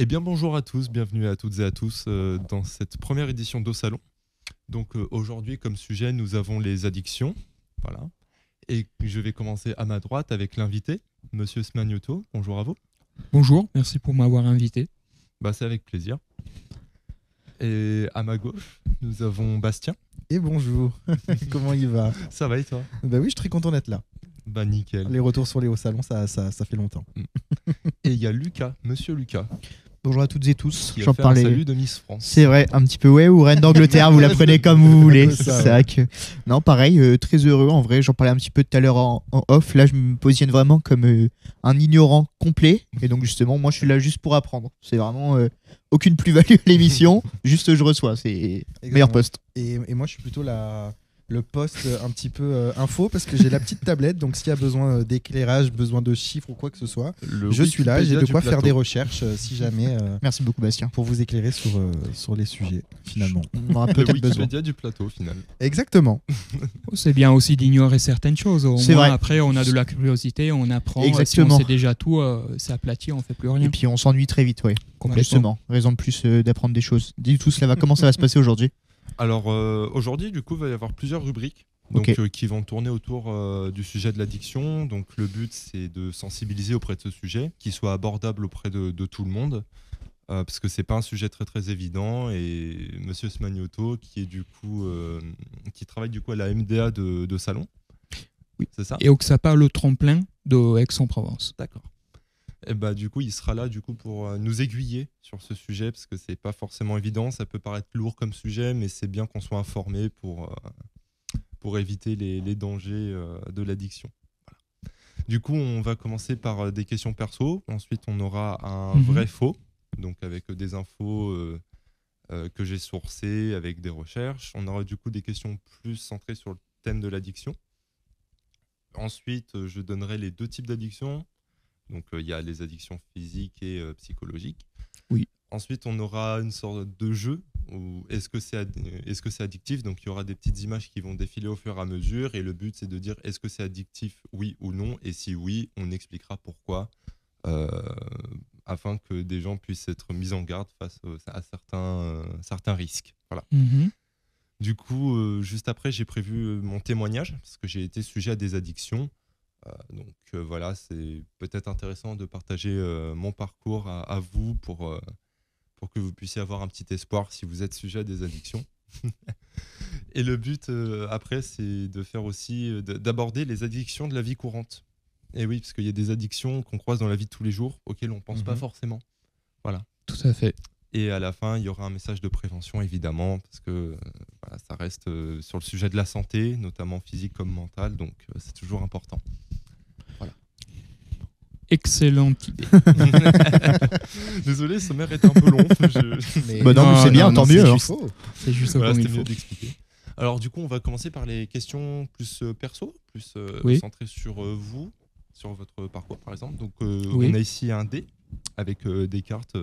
Eh bien bonjour à tous, bienvenue à toutes et à tous dans cette première édition d'Au Salon. Donc aujourd'hui comme sujet nous avons les addictions, voilà. Et je vais commencer à ma droite avec l'invité, Monsieur Smagnoto. Bonjour à vous. Bonjour, merci pour m'avoir invité. Bah, c'est avec plaisir. Et à ma gauche, nous avons Bastien. Et bonjour, comment il va? Ça va et toi? Bah oui, je suis très content d'être là. Bah nickel. Les retours sur les hauts salons, ça fait longtemps. Et il y a Lucas, Monsieur Lucas, Bonjour à toutes et tous. qui a fait un salut de Miss France. C'est vrai, un petit peu, ouais, ou Reine d'Angleterre, vous la prenez comme vous voulez. C'est ça, C'est vrai que. Non, pareil, très heureux en vrai. J'en parlais un petit peu tout à l'heure en off. Là, je me positionne vraiment comme un ignorant complet. Et donc, justement, moi, je suis là juste pour apprendre. C'est vraiment aucune plus-value à l'émission. Juste, je reçois. C'est meilleur poste. Et moi, je suis plutôt le poste un petit peu info parce que j'ai la petite tablette. Donc, s'il y a besoin d'éclairage, besoin de chiffres ou quoi que ce soit, je suis là. J'ai de quoi faire des recherches si jamais. Merci beaucoup, Bastien. Pour vous éclairer sur les sujets, finalement. On aura Le peut-être besoin. Wikipédia du plateau, au final. Exactement. C'est bien aussi d'ignorer certaines choses. Au C'est moins, vrai. Après, on a de la curiosité, on apprend. Exactement. Si on sait déjà tout, c'est aplati, on fait plus rien. Et puis, on s'ennuie très vite, ouais. Complètement. Justement. Raison de plus d'apprendre des choses. Dis-nous tout, comment ça va se passer aujourd'hui? Alors aujourd'hui, du coup, il va y avoir plusieurs rubriques donc, Ok. qui vont tourner autour du sujet de l'addiction. Donc le but, c'est de sensibiliser auprès de ce sujet, qu'il soit abordable auprès de tout le monde, parce que c'est pas un sujet très très évident. Et Monsieur Smagnoto, qui est du coup, qui travaille du coup à la MDA de Salon, Oui. c'est ça? Et Oxapa, le tremplin de Aix-en-Provence. D'accord. Et bah du coup, il sera là du coup pour nous aiguiller sur ce sujet parce que c'est pas forcément évident. Ça peut paraître lourd comme sujet, mais c'est bien qu'on soit informé pour éviter les dangers de l'addiction. Voilà. Du coup, on va commencer par des questions perso. Ensuite, on aura un vrai faux, donc avec des infos que j'ai sourcées, avec des recherches. On aura du coup des questions plus centrées sur le thème de l'addiction. Ensuite, je donnerai les deux types d'addictions. Donc, il y a les addictions physiques et psychologiques. Oui. Ensuite, on aura une sorte de jeu. Est-ce que c'est addictif? Donc, il y aura des petites images qui vont défiler au fur et à mesure. Et le but, c'est de dire est-ce que c'est addictif, oui ou non? Et si oui, on expliquera pourquoi, afin que des gens puissent être mis en garde face à certains risques. Voilà. Du coup, juste après, j'ai prévu mon témoignage, parce que j'ai été sujet à des addictions. Donc voilà, c'est peut-être intéressant de partager mon parcours à vous pour que vous puissiez avoir un petit espoir si vous êtes sujet à des addictions. Et le but après, c'est de faire aussi d'aborder les addictions de la vie courante. Et oui, parce qu'il y a des addictions qu'on croise dans la vie de tous les jours auxquelles on ne pense pas forcément. Voilà. Tout à fait. Et à la fin, il y aura un message de prévention, évidemment, parce que voilà, ça reste sur le sujet de la santé, notamment physique comme mentale, donc c'est toujours important. Voilà. Excellente idée. Désolé, ce sommaire était un peu long. Bah non, mais c'est bien, tant mieux. C'est juste Voilà, comme il c'était mieux faut. d'expliquer. Alors du coup, on va commencer par les questions plus perso, plus Oui. centrées sur vous, sur votre parcours par exemple. Donc Oui. on a ici un dé avec des cartes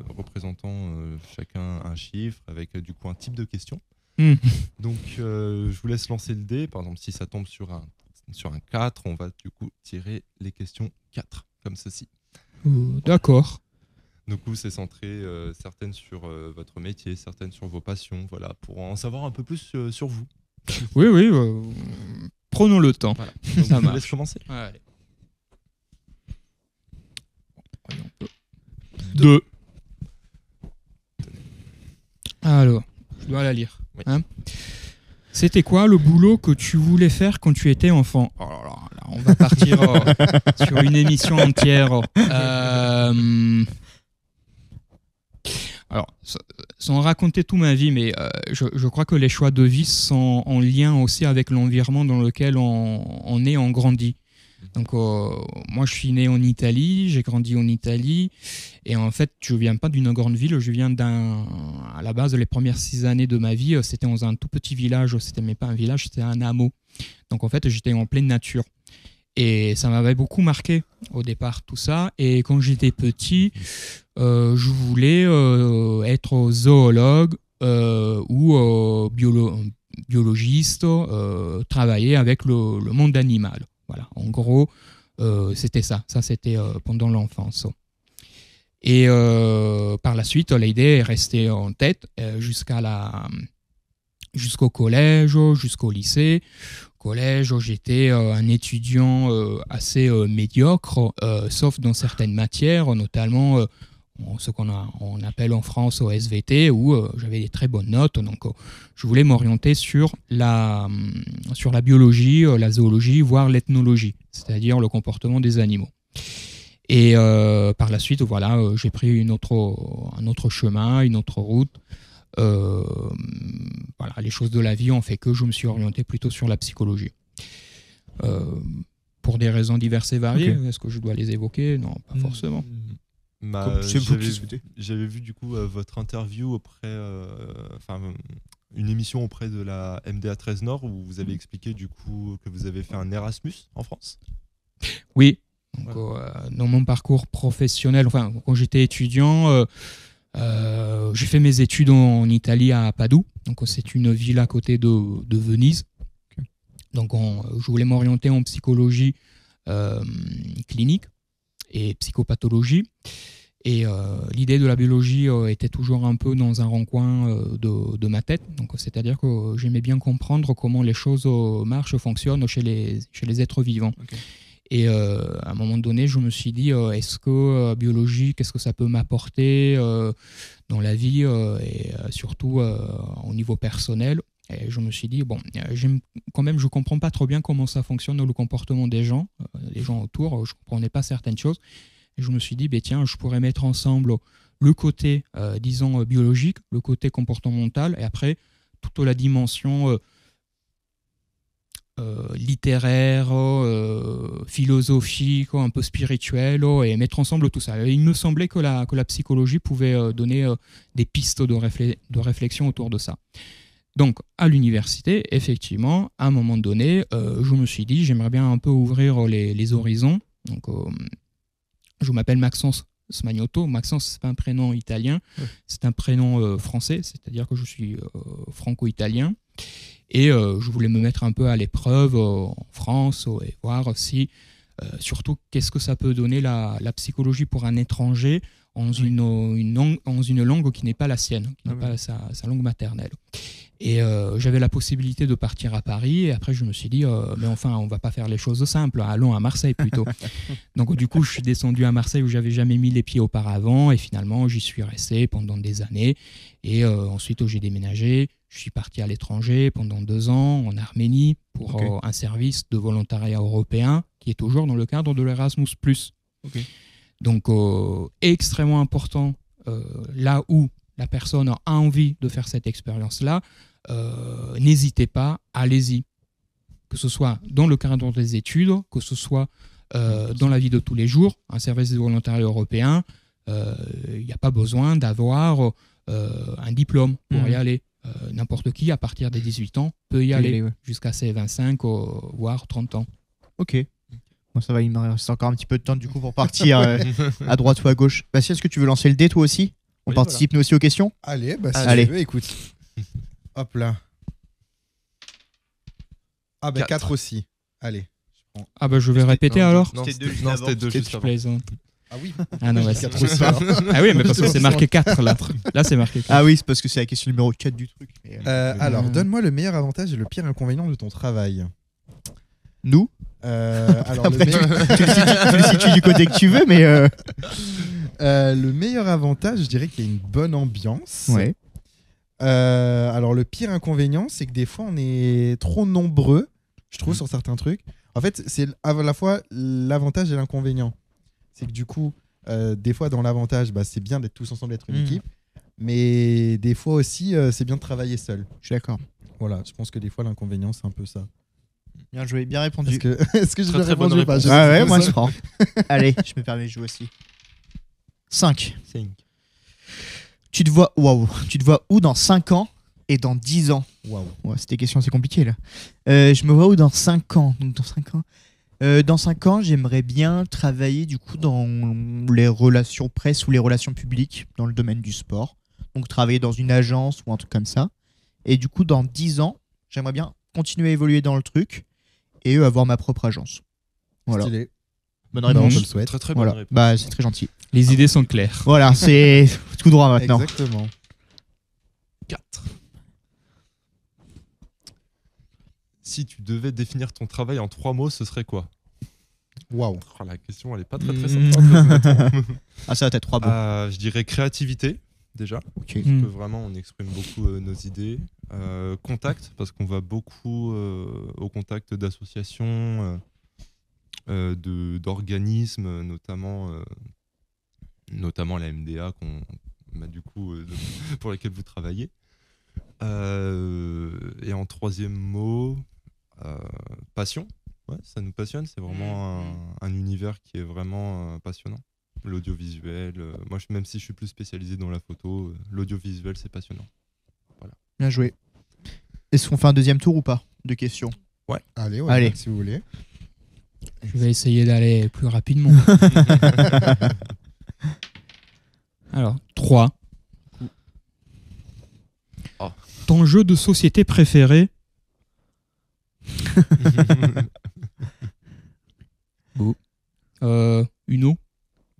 représentant chacun un chiffre, avec du coup un type de question. Donc je vous laisse lancer le dé. Par exemple, si ça tombe sur un 4, on va du coup tirer les questions 4, comme ceci. D'accord. Du coup, c'est centré certaines sur votre métier, certaines sur vos passions, voilà, pour en savoir un peu plus sur vous. Oui, oui. Prenons le temps. Voilà. Donc, Ça je vous marche. laisse commencer. Allez. Voyons un peu. 2. Alors, je dois la lire. Oui. Hein. C'était quoi le boulot que tu voulais faire quand tu étais enfant? Oh là là, là, on va partir sur une émission entière. Alors, sans raconter toute ma vie, mais je crois que les choix de vie sont en lien aussi avec l'environnement dans lequel on est, on grandit. Donc, moi, je suis né en Italie, j'ai grandi en Italie, et en fait, je viens pas d'une grande ville, je viens à la base, les premières 6 années de ma vie, c'était dans un tout petit village, c'était même pas un village, c'était un hameau. Donc, en fait, j'étais en pleine nature. Et ça m'avait beaucoup marqué au départ, tout ça. Et quand j'étais petit, je voulais être zoologue ou biologiste, travailler avec le monde animal. Voilà, en gros, c'était ça. Ça, c'était pendant l'enfance. Et par la suite, l'idée est restée en tête jusqu'au collège, jusqu'au lycée. Au collège, j'étais un étudiant assez médiocre, sauf dans certaines matières, notamment ce qu'on appelle en France au SVT, où j'avais des très bonnes notes. Donc, je voulais m'orienter sur la biologie, la zoologie, voire l'ethnologie, c'est-à-dire le comportement des animaux. Et par la suite, voilà, j'ai pris un autre chemin, une autre route. Voilà, les choses de la vie ont fait que je me suis orienté plutôt sur la psychologie. Pour des raisons diverses et variées. Okay. Est-ce que je dois les évoquer? Non, pas forcément. J'avais vu du coup votre interview une émission auprès de la MDA 13 Nord où vous avez expliqué du coup que vous avez fait un Erasmus en France. Oui. Donc, dans mon parcours professionnel, quand j'étais étudiant, j'ai fait mes études en Italie à Padoue. Donc, c'est une ville à côté de Venise. Okay. Donc, je voulais m'orienter en psychologie clinique et psychopathologie. Et l'idée de la biologie était toujours un peu dans un rond-coin de ma tête. Donc, c'est-à-dire que j'aimais bien comprendre comment les choses marchent, fonctionnent chez les êtres vivants. Okay. Et à un moment donné, je me suis dit, est-ce que biologie, qu'est-ce que ça peut m'apporter dans la vie et surtout au niveau personnel. Et je me suis dit, bon, je ne comprends pas trop bien comment ça fonctionne le comportement des gens autour. Je ne comprenais pas certaines choses. Et je me suis dit, tiens, je pourrais mettre ensemble le côté, disons, biologique, le côté comportemental, et après, toute la dimension littéraire, philosophique, un peu spirituelle, et mettre ensemble tout ça. Et il me semblait que la psychologie pouvait donner des pistes de réflexion autour de ça. Donc, à l'université, effectivement, à un moment donné, je me suis dit, j'aimerais bien un peu ouvrir les horizons. Donc, je m'appelle Maxence Smagnotto. Maxence, ce n'est pas un prénom italien, c'est un prénom français, c'est-à-dire que je suis franco-italien. Et je voulais me mettre un peu à l'épreuve en France et voir si, surtout, qu'est-ce que ça peut donner la psychologie pour un étranger dans une langue qui n'est pas la sienne, qui n'est pas sa langue maternelle. Et j'avais la possibilité de partir à Paris, et après je me suis dit, mais enfin, on ne va pas faire les choses simples, allons à Marseille plutôt. Donc du coup, je suis descendu à Marseille où je n'avais jamais mis les pieds auparavant, et finalement, j'y suis resté pendant des années. Et ensuite, j'ai déménagé, je suis parti à l'étranger pendant 2 ans, en Arménie, pour un service de volontariat européen, qui est toujours dans le cadre de l'Erasmus+. Okay. Donc, extrêmement important, là où la personne a envie de faire cette expérience-là, n'hésitez pas, allez-y. Que ce soit dans le cadre des études, que ce soit dans la vie de tous les jours, un service de volontariat européen, il n'y a pas besoin d'avoir un diplôme pour y aller. N'importe qui, à partir des 18 ans, peut y aller, jusqu'à ses 25, voire 30 ans. Ok. Bon, ça va, il me reste encore un petit peu de temps du coup pour partir à droite ou à gauche. Bastien, est-ce que tu veux lancer le dé toi aussi? On participe nous aussi aux questions? Allez, si tu veux, écoute. Hop là. Ah 4 aussi. Allez. Je vais répéter alors. C'était 2 juste avant. Ah oui. Ah non, c'est 4 aussi. Ah oui, mais parce que c'est marqué 4 là. Là, c'est marqué 4. Ah oui, c'est parce que c'est la question numéro 4 du truc. Alors, donne-moi le meilleur avantage et le pire inconvénient de ton travail. Nous alors après, tu le situes du côté que tu veux, mais le meilleur avantage, je dirais qu'il y a une bonne ambiance. Ouais. Alors le pire inconvénient, c'est que des fois on est trop nombreux, je trouve, sur certains trucs. En fait, c'est à la fois l'avantage et l'inconvénient. C'est que du coup, des fois dans l'avantage, c'est bien d'être tous ensemble, d'être une équipe, mais des fois aussi, c'est bien de travailler seul. Je suis d'accord. Voilà, je pense que des fois l'inconvénient, c'est un peu ça. Bien joué, bien répondu. Est-ce que j'ai bien répondu ou pas? Ouais, moi je prends. Allez, je me permets de jouer aussi. 5. Tu te vois où dans 5 ans et dans 10 ans? Waouh. Ouais, c'était question assez compliquée là. Je me vois où dans 5 ans? Donc dans 5 ans. Dans 5 ans, j'aimerais bien travailler du coup dans les relations presse ou les relations publiques dans le domaine du sport. Donc travailler dans une agence ou un truc comme ça. Et du coup, dans 10 ans, j'aimerais bien continuer à évoluer dans le truc et avoir ma propre agence. Voilà. Stylé. Bonne réponse. Je le souhaite. Très très bonne Voilà. réponse. Bah, c'est très gentil. Les idées sont claires. Voilà, c'est tout droit maintenant. Exactement. 4. Si tu devais définir ton travail en 3 mots, ce serait quoi? Waouh. Oh, la question, elle est pas très très sympa. Ah, ça va être 3 mots. Je dirais créativité, déjà. Ok. Parce que vraiment, on exprime beaucoup nos idées. Contact, parce qu'on va beaucoup au contact d'associations, d'organismes, notamment la MDA du coup, pour laquelle vous travaillez. Et en 3e mot, passion. Ouais, ça nous passionne, c'est vraiment un univers qui est vraiment passionnant. L'audiovisuel, moi même si je suis plus spécialisé dans la photo, l'audiovisuel c'est passionnant. Voilà. Bien joué. Est-ce qu'on fait un deuxième tour ou pas de questions? Allez, Allez. si vous voulez. Je vais essayer d'aller plus rapidement. Alors, 3. Oh. Ton jeu de société préféré? Uno.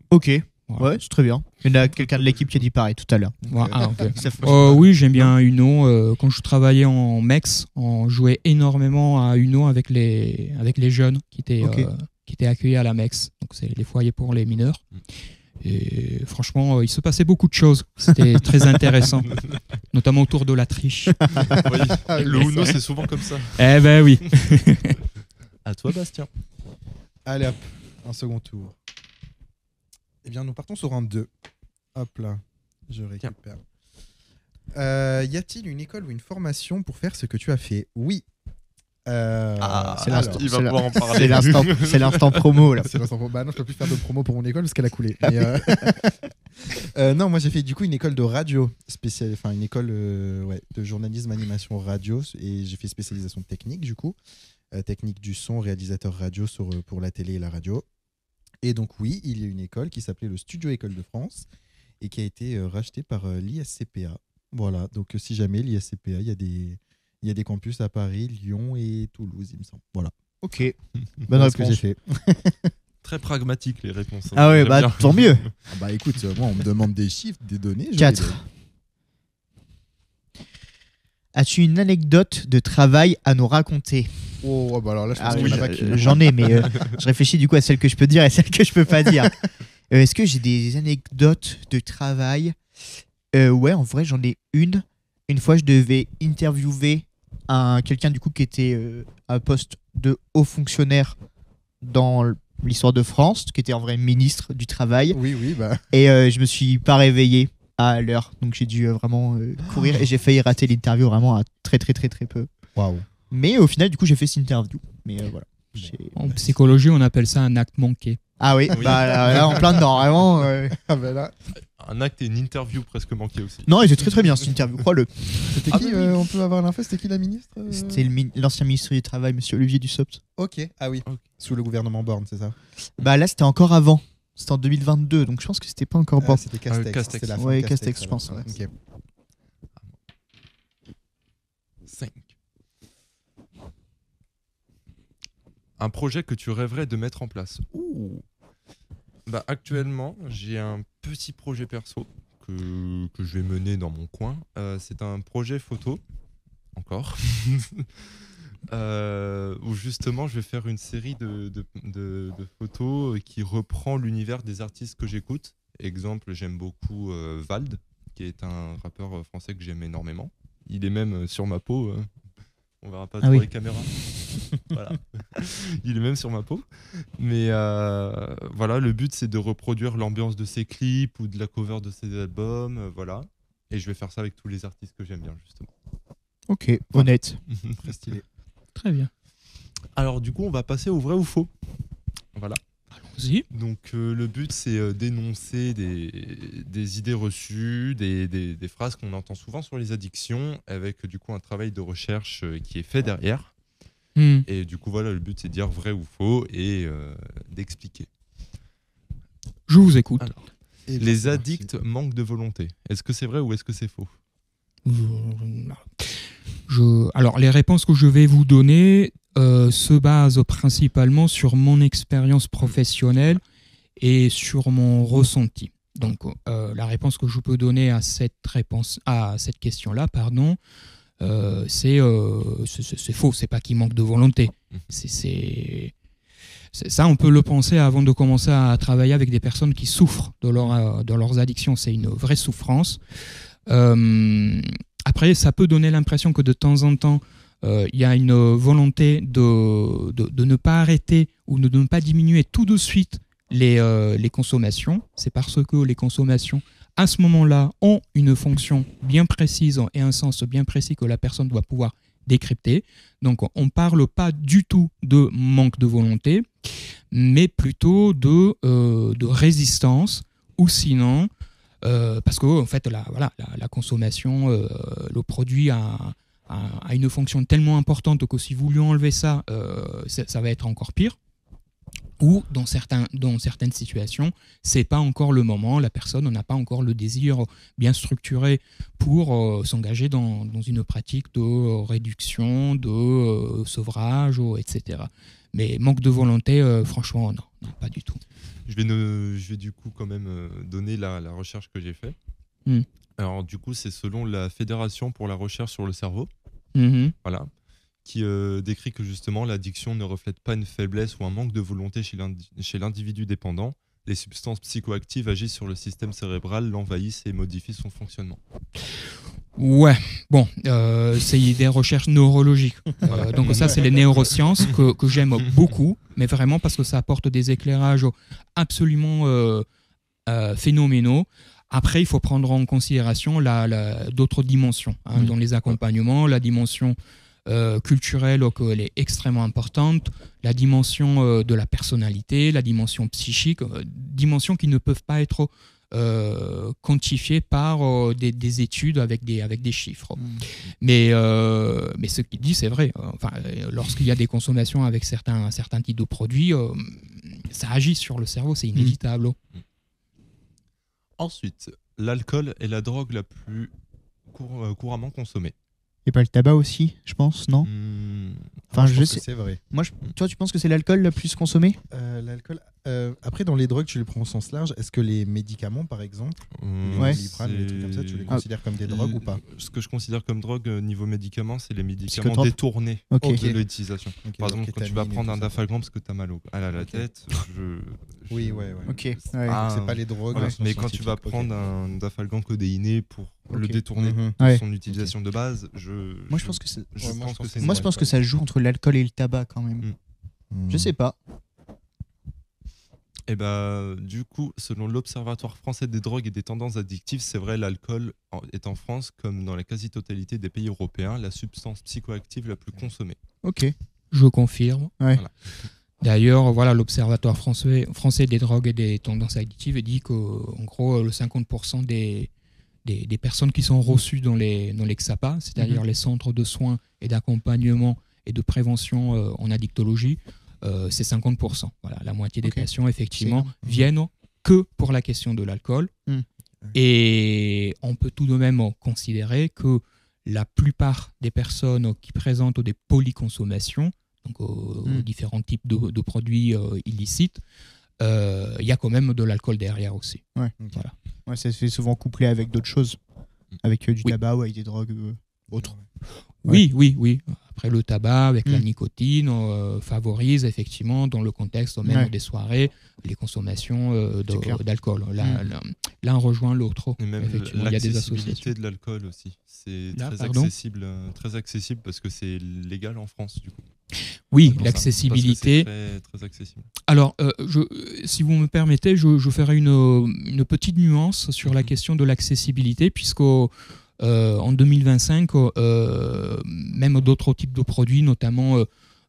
Ok. Voilà. Ouais, c'est très bien. Il y en a quelqu'un de l'équipe qui a dit pareil tout à l'heure. Ah, ok. Ça fait- Oui, j'aime bien Uno. Quand je travaillais en MEX, on jouait énormément à Uno avec les jeunes qui étaient accueillis à la MEX. Donc, c'est les foyers pour les mineurs. Et franchement, il se passait beaucoup de choses. C'était très intéressant, notamment autour de la triche. Oui, le Uno c'est souvent comme ça. Eh ben oui. À toi Bastien. Allez hop, un second tour. Eh bien, nous partons sur round 2. Hop là, je récupère. Y a-t-il une école ou une formation pour faire ce que tu as fait? Oui. c'est alors, l'instant. il va c'est pouvoir en parler. C'est l'instant promo là. c'est l'instant promo. Bah non, je peux plus faire de promo pour mon école parce qu'elle a coulé. Mais, non, moi j'ai fait du coup une école de radio spéciale, enfin une école de journalisme animation radio, et j'ai fait spécialisation technique du coup, technique du son, réalisateur radio pour la télé et la radio. Et donc oui, il y a une école qui s'appelait le Studio École de France et qui a été rachetée par l'ISCPA. Voilà, donc si jamais l'ISCPA, il y a des campus à Paris, Lyon et Toulouse, il me semble. Voilà. Ok. Bonne Voilà ce que j'ai réponse. fait. Très pragmatique les réponses. Ah ouais, J'aime bah bien. tant mieux. Ah bah écoute, moi on me demande des chiffres, des données. je 4. les donne. As-tu une anecdote de travail à nous raconter? Oh, bah alors là, je pense Ah, qu'il y en a pas qu'une. J'en ai, mais je réfléchis du coup à celle que je peux dire et celle que je peux pas dire. Est-ce que j'ai des anecdotes de travail? Ouais, en vrai, j'en ai une. Une fois, je devais interviewer quelqu'un du coup qui était à un poste de haut fonctionnaire dans l'histoire de France, qui était en vrai ministre du travail. Oui, bah. Et je me suis pas réveillé à l'heure, donc j'ai dû vraiment courir et j'ai failli rater l'interview vraiment à très très très très peu. Waouh. Mais au final, du coup, j'ai fait cette interview. Mais voilà. En psychologie, on appelle ça un acte manqué. Ah oui, Oui. bah là, en plein dedans, vraiment. Ah bah là. Un acte et une interview presque manquée aussi. Non, il était très très bien cette interview, crois-le. C'était Ah qui bah oui. on peut avoir l'info, c'était qui la ministre C'était l'ancien ministre du Travail, monsieur Olivier Dussopt. Ok, ah oui. Ok. Sous le gouvernement Borne, c'est ça? Bah là, c'était encore avant. C'était en 2022, donc je pense que c'était pas encore bon. C'était Castex. Castex. C'est la fin Ouais, de Castex, je alors. pense, ouais. Ok. 5. Un projet que tu rêverais de mettre en place. Ouh. Bah, actuellement, j'ai un petit projet perso que je vais mener dans mon coin. C'est un projet photo, encore, où justement je vais faire une série de photos qui reprend l'univers des artistes que j'écoute. Exemple, j'aime beaucoup Vald, qui est un rappeur français que j'aime énormément. Il est même sur ma peau. On verra pas trop oui. les caméras. Voilà. Il est même sur ma peau. Mais voilà, le but c'est de reproduire l'ambiance de ses clips ou de la cover de ses albums. Voilà. Et je vais faire ça avec tous les artistes que j'aime bien, justement. Ok, honnête. Très stylé. Très bien. Alors, du coup, on va passer au vrai ou faux. Voilà. Allons-y. Donc, le but c'est d'énoncer des idées reçues, des phrases qu'on entend souvent sur les addictions, avec du coup un travail de recherche qui est fait derrière. Et du coup, voilà, le but c'est de dire vrai ou faux et d'expliquer. Je vous écoute. Alors, Et les c'est addicts manquent de volonté. Est-ce que c'est vrai ou est-ce que c'est faux? Alors, les réponses que je vais vous donner se base principalement sur mon expérience professionnelle et sur mon ressenti. Donc, la réponse que je peux donner à cette question-là, c'est faux. C'est pas qu'il manque de volonté. Ça, on peut le penser avant de commencer à travailler avec des personnes qui souffrent de leurs addictions. C'est une vraie souffrance. Après, ça peut donner l'impression que de temps en temps, il y a une volonté de ne pas arrêter ou de ne pas diminuer tout de suite les consommations. C'est parce que les consommations, à ce moment-là, ont une fonction bien précise et un sens bien précis que la personne doit pouvoir décrypter. Donc, on ne parle pas du tout de manque de volonté, mais plutôt de résistance, ou sinon, parce que en fait, la consommation, le produit a une fonction tellement importante que si vous lui enlevez ça, ça va être encore pire. Ou dans certaines situations, c'est pas encore le moment, la personne n'a pas encore le désir bien structuré pour s'engager dans une pratique de réduction, de sevrage, etc. Mais manque de volonté, franchement, non, pas du tout. Je vais du coup quand même donner la recherche que j'ai faite. Alors du coup, c'est selon la Fédération pour la recherche sur le cerveau. Voilà. Qui décrit que justement l'addiction ne reflète pas une faiblesse ou un manque de volonté chez l'individu dépendant. Les substances psychoactives agissent sur le système cérébral, l'envahissent et modifient son fonctionnement. Ouais, bon, c'est des recherches neurologiques. Donc ça, c'est les neurosciences que j'aime beaucoup, mais vraiment parce que ça apporte des éclairages absolument phénoménaux. Après, il faut prendre en considération d'autres dimensions dans les accompagnements, la dimension culturelle, elle est extrêmement importante, la dimension de la personnalité, la dimension psychique, dimensions qui ne peuvent pas être quantifiées par des études avec des chiffres. Mais ce qu'il dit, c'est vrai. Lorsqu'il y a des consommations avec certains types de produits, ça agit sur le cerveau, c'est inévitable. Ensuite, l'alcool est la drogue la plus couramment consommée. Et pas le tabac aussi, je pense, non? Enfin, je sais. C'est vrai. Toi, tu penses que c'est l'alcool le plus consommé? L'alcool. Après, dans les drogues, tu les prends au sens large. Est-ce que les médicaments, par exemple, les Doliprane, les trucs comme ça, tu les considères comme des drogues ou pas? Ce que je considère comme drogue niveau médicaments, c'est les médicaments détournés de l'utilisation. Par exemple, quand tu vas prendre un Dafalgan parce que tu as mal à la tête, Oui, ouais. C'est pas les drogues. Voilà. Mais quand tu vas prendre un Dafalgan codéiné pour le détourner de son utilisation de base, moi je pense que je pense que ça joue entre l'alcool et le tabac quand même. Je sais pas. Et du coup, selon l'Observatoire français des drogues et des tendances addictives, c'est vrai, l'alcool est en France, comme dans la quasi-totalité des pays européens, la substance psychoactive la plus consommée. Ok. Je confirme. Ouais. Voilà. D'ailleurs, l'Observatoire français des drogues et des tendances addictives dit qu'en gros, le 50% des personnes qui sont reçues dans les XAPA, c'est-à-dire les centres de soins et d'accompagnement et de prévention en addictologie, c'est 50%. Voilà, la moitié des patients, effectivement, viennent que pour la question de l'alcool. Et on peut tout de même considérer que la plupart des personnes qui présentent des polyconsommations, donc différents types de produits illicites, il y a quand même de l'alcool derrière aussi. Ouais. Voilà. Ouais, ça se fait souvent coupler avec d'autres choses, avec du tabac ou avec des drogues autres. Oui. Après, le tabac avec la nicotine favorise effectivement, dans le contexte même des soirées, les consommations d'alcool. L'un rejoint l'autre. Et même il y a des associations de l'alcool aussi. C'est très accessible parce que c'est légal en France du coup. Oui, l'accessibilité. Très accessible. Alors, si vous me permettez, je ferai une petite nuance sur la question de l'accessibilité, puisqu'en 2025, même d'autres types de produits, notamment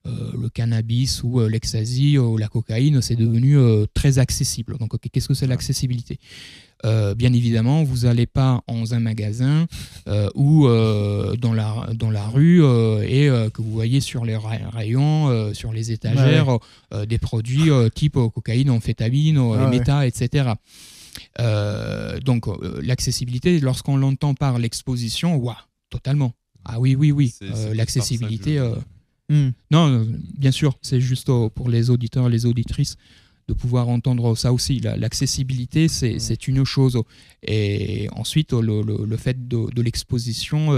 le cannabis ou l'ecstasy ou la cocaïne, c'est devenu très accessible. Donc, qu'est-ce que c'est l'accessibilité ? Bien évidemment, vous n'allez pas dans un magasin ou dans la rue et que vous voyez sur les rayons, sur les étagères, des produits type cocaïne, amphétamine, méta, etc. Donc, l'accessibilité, lorsqu'on l'entend par l'exposition, totalement. Ah oui. L'accessibilité, Non, bien sûr, c'est juste pour les auditeurs, les auditrices, de pouvoir entendre ça aussi. L'accessibilité, c'est une chose. Et ensuite, le fait de l'exposition,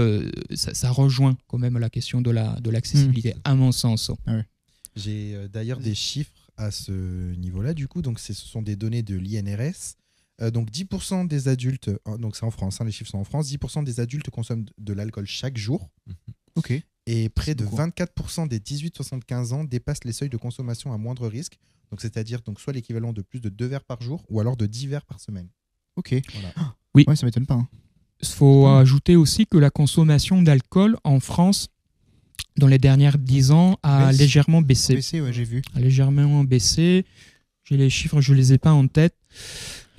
ça rejoint quand même la question de l'accessibilité, à mon sens. Ah ouais. J'ai d'ailleurs des chiffres à ce niveau-là, du coup. Donc, ce sont des données de l'INRS. Donc, 10% des adultes, donc c'est en France, les chiffres sont en France, 10% des adultes consomment de l'alcool chaque jour. Ok. Et près de 24% des 18-75 ans dépassent les seuils de consommation à moindre risque. Donc, c'est-à-dire soit l'équivalent de plus de 2 verres par jour ou alors de 10 verres par semaine. Ok. Voilà. Oui. Ouais, ça m'étonne pas. Il faut ajouter aussi que la consommation d'alcool en France, dans les dernières 10 ans, a légèrement baissé. Ouais, j'ai vu. A légèrement baissé. J'ai les chiffres, je ne les ai pas en tête.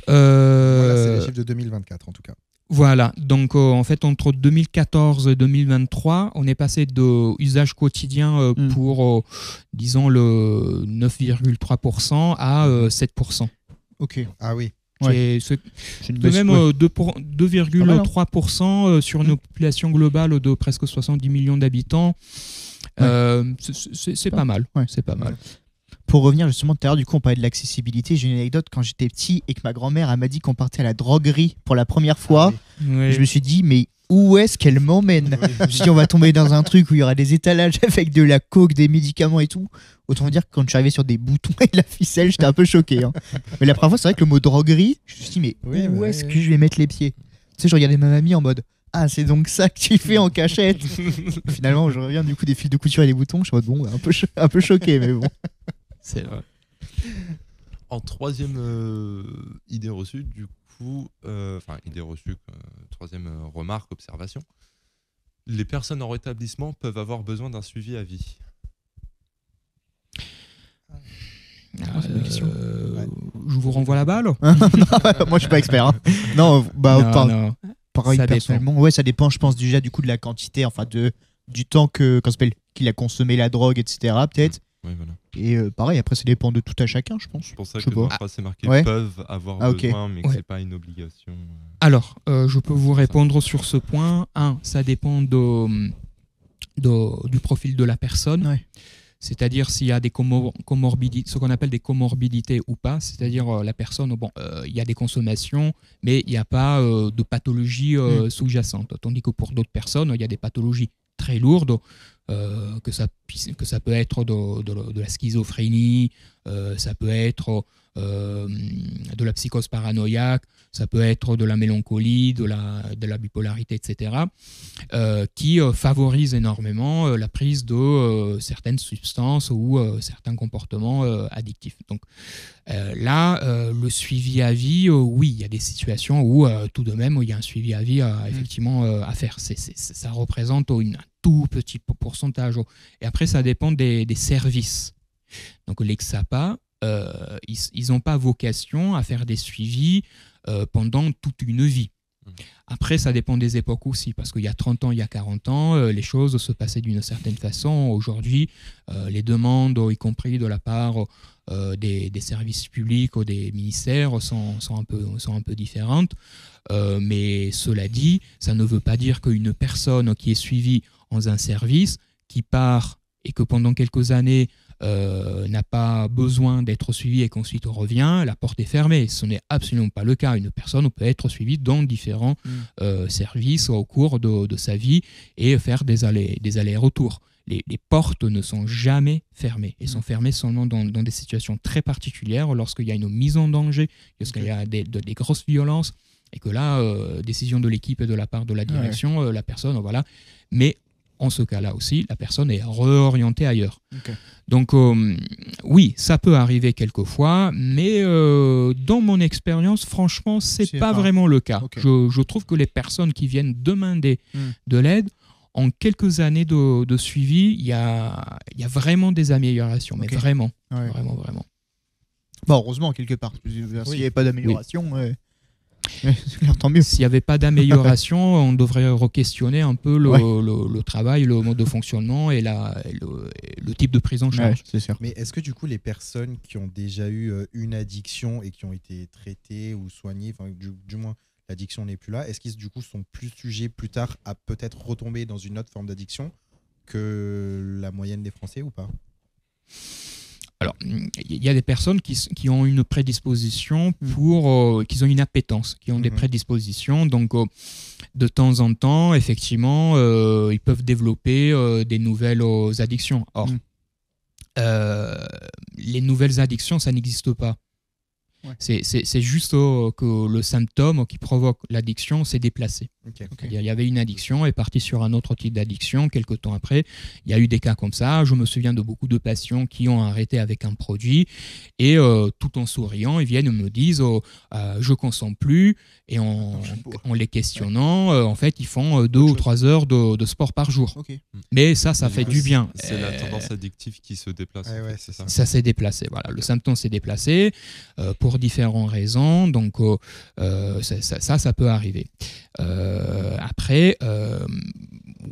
Voilà, c'est les chiffres de 2024 en tout cas. Voilà, donc en fait entre 2014 et 2023, on est passé de usage quotidien pour, disons, le 9,3% à 7%. Ok. Ah oui. C'est de même 2,3% sur une population globale de presque 70 millions d'habitants. C'est pas mal. Ouais. C'est pas mal. Pour revenir justement tout à l'heure, du coup, on parlait de l'accessibilité. J'ai une anecdote quand j'étais petit et que ma grand-mère m'a dit qu'on partait à la droguerie pour la première fois. Oui. Je me suis dit, mais où est-ce qu'elle m'emmène? Je me suis dit, on va tomber dans un truc où il y aura des étalages avec de la coke, des médicaments et tout. Autant vous dire que quand je suis arrivé sur des boutons et de la ficelle, j'étais un peu choqué. Mais la première fois, c'est vrai que le mot droguerie, je me suis dit, mais où est-ce que je vais mettre les pieds? Tu sais, je regardais ma mamie en mode, ah, c'est donc ça que tu fais en cachette. Finalement, je reviens du coup des fils de couture et des boutons. Je suis en mode, bon, un peu choqué, mais bon. C'est vrai. En troisième idée reçue, du coup, idée reçue, troisième remarque, observation, les personnes en rétablissement peuvent avoir besoin d'un suivi à vie. C'est une bonne question. Je vous renvoie la balle. Non, moi, je suis pas expert. Non, non. Pareil, Ça personnellement. dépend. Ouais, ça dépend, je pense, déjà du coup de la quantité, du temps qu'il a consommé la drogue, etc. Peut-être. Oui, voilà. Et pareil, après, ça dépend de tout à chacun, je pense. C'est pour ça que dans la phrase, c'est marqué peuvent avoir besoin, mais que c'est pas une obligation. Alors, je peux vous répondre sur ce point. Ça dépend du profil de la personne. Ouais. C'est-à-dire s'il y a des comorbidités, ce qu'on appelle des comorbidités ou pas, c'est-à-dire la personne, il y a des consommations, mais il n'y a pas de pathologie sous-jacente. Tandis que pour d'autres personnes, il y a des pathologies très lourdes, que ça peut être de la schizophrénie, ça peut être de la psychose paranoïaque, ça peut être de la mélancolie, de la bipolarité, etc., qui favorisent énormément la prise de certaines substances ou certains comportements addictifs. Donc là, le suivi à vie, oui, il y a des situations où tout de même, il y a un suivi à vie effectivement à faire. Ça représente un tout petit pourcentage. Et après, ça dépend des services. Donc les XAPA, ils n'ont pas vocation à faire des suivis pendant toute une vie. Après, ça dépend des époques aussi, parce qu'il y a 30 ans, il y a 40 ans, les choses se passaient d'une certaine façon. Aujourd'hui, les demandes, y compris de la part des services publics ou des ministères, sont un peu différentes. Mais cela dit, ça ne veut pas dire qu'une personne qui est suivie dans un service, qui part et que pendant quelques années n'a pas besoin d'être suivie et qu'ensuite revient, la porte est fermée. Ce n'est absolument pas le cas. Une personne peut être suivie dans différents services au cours de sa vie et faire des allers-retours. Les portes ne sont jamais fermées. Elles sont fermées seulement dans des situations très particulières, lorsqu'il y a une mise en danger, lorsqu'il y a des grosses violences, et que là, décision de l'équipe et de la part de la direction, la personne, voilà. Mais en ce cas-là aussi, la personne est réorientée ailleurs. Okay. Donc oui, ça peut arriver quelquefois, mais dans mon expérience, franchement, c'est pas vraiment le cas. Okay. Je trouve que les personnes qui viennent demander de l'aide, en quelques années de suivi, il y a vraiment des améliorations, mais vraiment. Bon, heureusement, quelque part. S'il n'y avait pas d'amélioration... tant mieux. S'il n'y avait pas d'amélioration, on devrait re-questionner un peu le travail, le mode de fonctionnement et le type de prise en charge. C'est sûr. Mais est-ce que du coup, les personnes qui ont déjà eu une addiction et qui ont été traitées ou soignées, du moins l'addiction n'est plus là, est-ce qu'ils du coup sont plus sujets plus tard à peut-être retomber dans une autre forme d'addiction que la moyenne des Français ou pas? Alors, il y a des personnes qui ont une prédisposition pour, qui ont une appétence, qui ont des prédispositions. Donc, de temps en temps, effectivement, ils peuvent développer des nouvelles addictions. Or, les nouvelles addictions, ça n'existe pas. Ouais. C'est juste que le symptôme qui provoque l'addiction s'est déplacé. C'est-à-dire, il y avait une addiction, est parti sur un autre type d'addiction. Quelques temps après, il y a eu des cas comme ça. Je me souviens de beaucoup de patients qui ont arrêté avec un produit et tout en souriant, ils viennent et me disent je ne consomme plus. Et en les questionnant, en fait, ils font 2 ou 3 heures de sport par jour. Mais ça fait du bien. C'est la tendance addictive qui se déplace. Ouais, c'est ça. Ça s'est déplacé. Voilà. Le symptôme s'est déplacé pour différentes raisons. Donc, ça peut arriver. Après,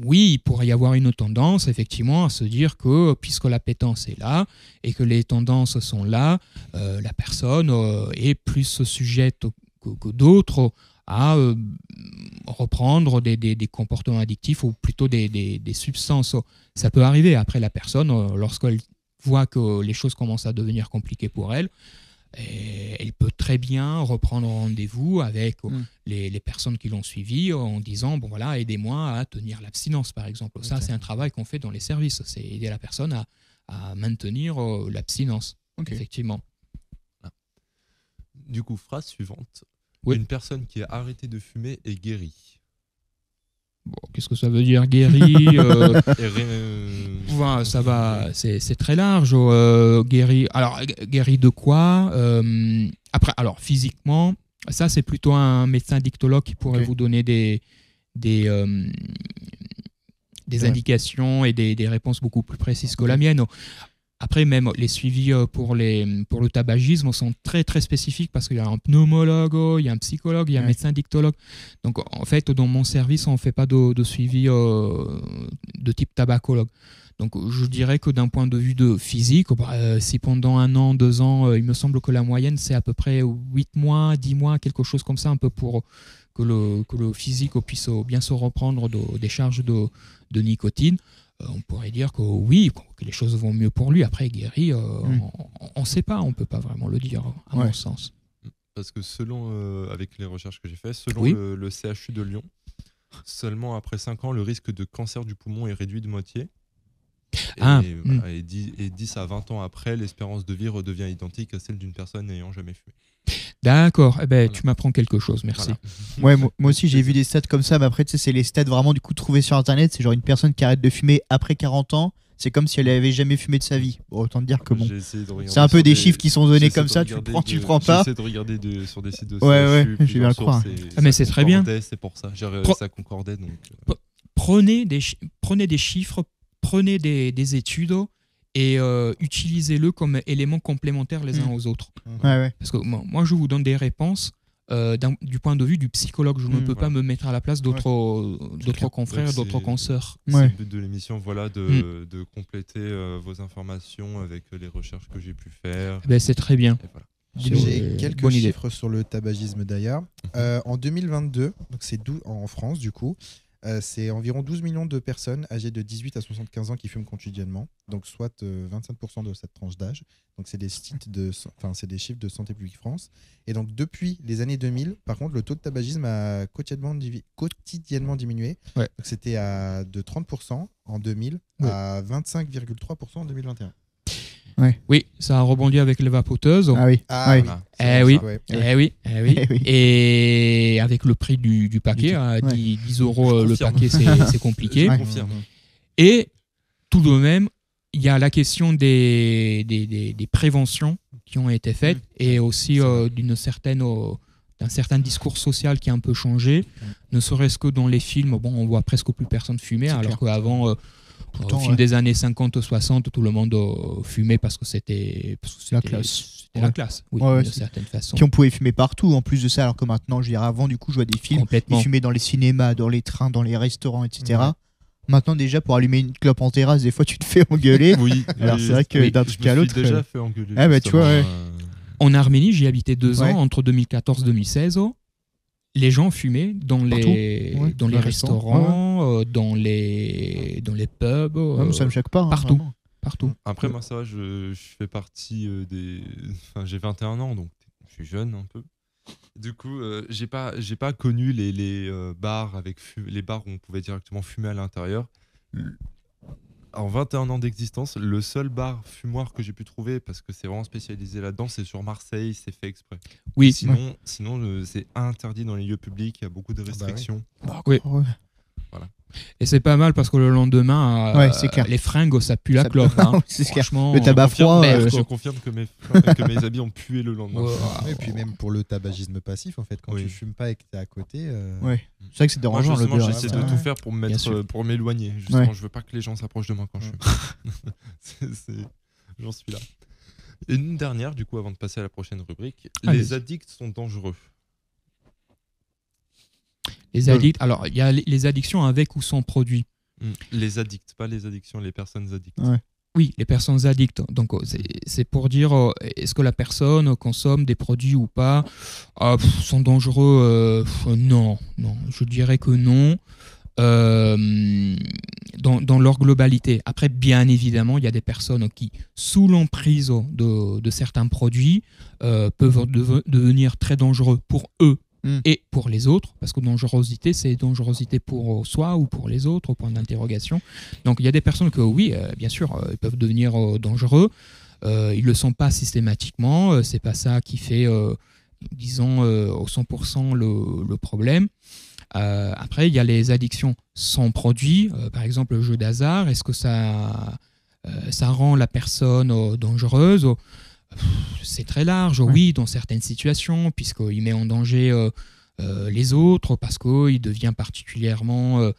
oui, il pourrait y avoir une tendance, effectivement, à se dire que puisque l'appétence est là et que les tendances sont là, la personne est plus sujette que d'autres à reprendre des comportements addictifs ou plutôt des substances. Ça peut arriver. Après, la personne, lorsqu'elle voit que les choses commencent à devenir compliquées pour elle, elle peut très bien reprendre rendez-vous avec les personnes qui l'ont suivi en disant bon voilà, aidez-moi à tenir l'abstinence, par exemple. Ça, c'est un travail qu'on fait dans les services, c'est aider la personne à maintenir l'abstinence, effectivement. Du coup, phrase suivante. Oui. Une personne qui a arrêté de fumer est guérie. Bon, qu'est-ce que ça veut dire, guéri ça va, c'est très large. Guéri. Alors, guéri de quoi après, alors, physiquement, ça, c'est plutôt un médecin addictologue qui pourrait vous donner des indications et des réponses beaucoup plus précises que la mienne. Après, même les suivis pour le tabagisme sont très, très spécifiques parce qu'il y a un pneumologue, il y a un psychologue, il y a un médecin addictologue. Donc, en fait, dans mon service, on ne fait pas de suivi de type tabacologue. Donc, je dirais que d'un point de vue de physique, si pendant 1 an, 2 ans, il me semble que la moyenne, c'est à peu près 8 mois, 10 mois, quelque chose comme ça, un peu pour que le physique puisse bien se reprendre des charges de nicotine. On pourrait dire que oui, que les choses vont mieux pour lui. Après, guéri, on ne sait pas, on ne peut pas vraiment le dire, à mon sens. Parce que selon, avec les recherches que j'ai faites, selon le CHU de Lyon, seulement après 5 ans, le risque de cancer du poumon est réduit de moitié. Et 10 à 20 ans après, l'espérance de vie redevient identique à celle d'une personne n'ayant jamais fumé. D'accord, tu m'apprends quelque chose, merci. Ouais, moi aussi j'ai vu des stats comme ça, mais après tu sais, c'est les stats vraiment du coup trouvés sur internet, c'est genre une personne qui arrête de fumer après 40 ans, c'est comme si elle avait jamais fumé de sa vie. Bon, autant te dire que bon, c'est un peu des chiffres qui sont donnés comme ça, tu le prends, tu le prends pas. J'essaie de regarder sur des sites de CHU, je vais bien le croire. Mais c'est très bien. C'est pour ça, ça concordait. Donc, prenez des chiffres, prenez des études et utilisez-le comme éléments complémentaires les uns aux autres. Parce que moi, je vous donne des réponses du point de vue du psychologue. Je ne peux pas me mettre à la place d'autres confrères, d'autres consoeurs. C'est le but de l'émission, de compléter vos informations avec les recherches que j'ai pu faire. C'est très bien. J'ai quelques chiffres sur le tabagisme d'ailleurs. En 2022, donc c'est en France du coup, c'est environ 12 millions de personnes âgées de 18 à 75 ans qui fument quotidiennement, donc soit 25% de cette tranche d'âge. Donc c'est des chiffres de Santé publique France. Et donc depuis les années 2000, par contre, le taux de tabagisme a quotidiennement diminué. Donc c'était de 30% en 2000 à 25,3% en 2021. Oui, ça a rebondi avec les vapoteuses. Et avec le prix du paquet, à 10 euros le paquet, c'est compliqué. Et tout de même, il y a la question des préventions qui ont été faites et aussi d'un certain discours social qui a un peu changé. Ne serait-ce que dans les films, on voit presque plus personne fumer, alors qu'avant... Au film des années 50-60, tout le monde fumait parce que c'était la classe. C'était la classe, d'une certaine façon. Puis on pouvait fumer partout en plus de ça, alors que maintenant, je veux dire, avant, du coup, je vois des films, ils fumaient dans les cinémas, dans les trains, dans les restaurants, etc. Maintenant, déjà, pour allumer une clope en terrasse, des fois, tu te fais engueuler. Alors, c'est vrai que d'un truc à l'autre. Je me suis déjà fait engueuler. Tu vois, En Arménie, j'y habitais 2 ans, entre 2014 et 2016. les gens fumaient dans les restaurants, ouais. dans les pubs. Ça me choque pas. Hein, partout. vraiment. Partout. Après, moi, ça va, je fais partie des. Enfin, j'ai 21 ans, donc je suis jeune un peu. Du coup, j'ai pas connu les bars les bars où on pouvait directement fumer à l'intérieur. En 21 ans d'existence, le seul bar fumoir que j'ai pu trouver, parce que c'est vraiment spécialisé là-dedans, c'est sur Marseille, c'est fait exprès. Oui. Sinon, c'est interdit dans les lieux publics, il y a beaucoup de restrictions. Oui. Ouais. Voilà. Et c'est pas mal parce que le lendemain, Ouais, c'est clair. les fringues, ça pue la Ça clope. pue. Hein. C'est clair. Franchement, Le tabac froid. Je confirme que mes habits ont pué le lendemain. Et puis même pour le tabagisme passif, en fait, quand tu fumes pas et que t'es à côté. Ouais. C'est vrai que c'est Moi, dérangeant justement, l'odeur. j'essaie de tout faire pour m'éloigner. Justement, je veux pas que les gens s'approchent de moi quand je fume. J'en suis là. Et une dernière, du coup, avant de passer à la prochaine rubrique. Les addicts sont dangereux. Les addicts. Alors, il y a les addictions avec ou sans produit. Les addicts, pas les addictions, les personnes addictes. Ouais. Oui, les personnes addictes. Donc, c'est pour dire est-ce que la personne consomme des produits ou pas sont dangereux non, je dirais que non. Dans leur globalité. Après, bien évidemment, il y a des personnes qui, sous l'emprise de certains produits, peuvent devenir très dangereux pour eux et pour les autres, parce que dangerosité, c'est dangerosité pour soi ou pour les autres, au point d'interrogation. Donc il y a des personnes que, oui, bien sûr, ils peuvent devenir dangereux. Ils ne le sont pas systématiquement. C'est pas ça qui fait, disons, au 100% le problème. Après, il y a les addictions sans produit. Par exemple, le jeu d'hasard. Est-ce que ça rend la personne dangereuse ? C'est très large, oui, dans certaines situations, puisqu'il met en danger les autres, parce qu'il devient particulièrement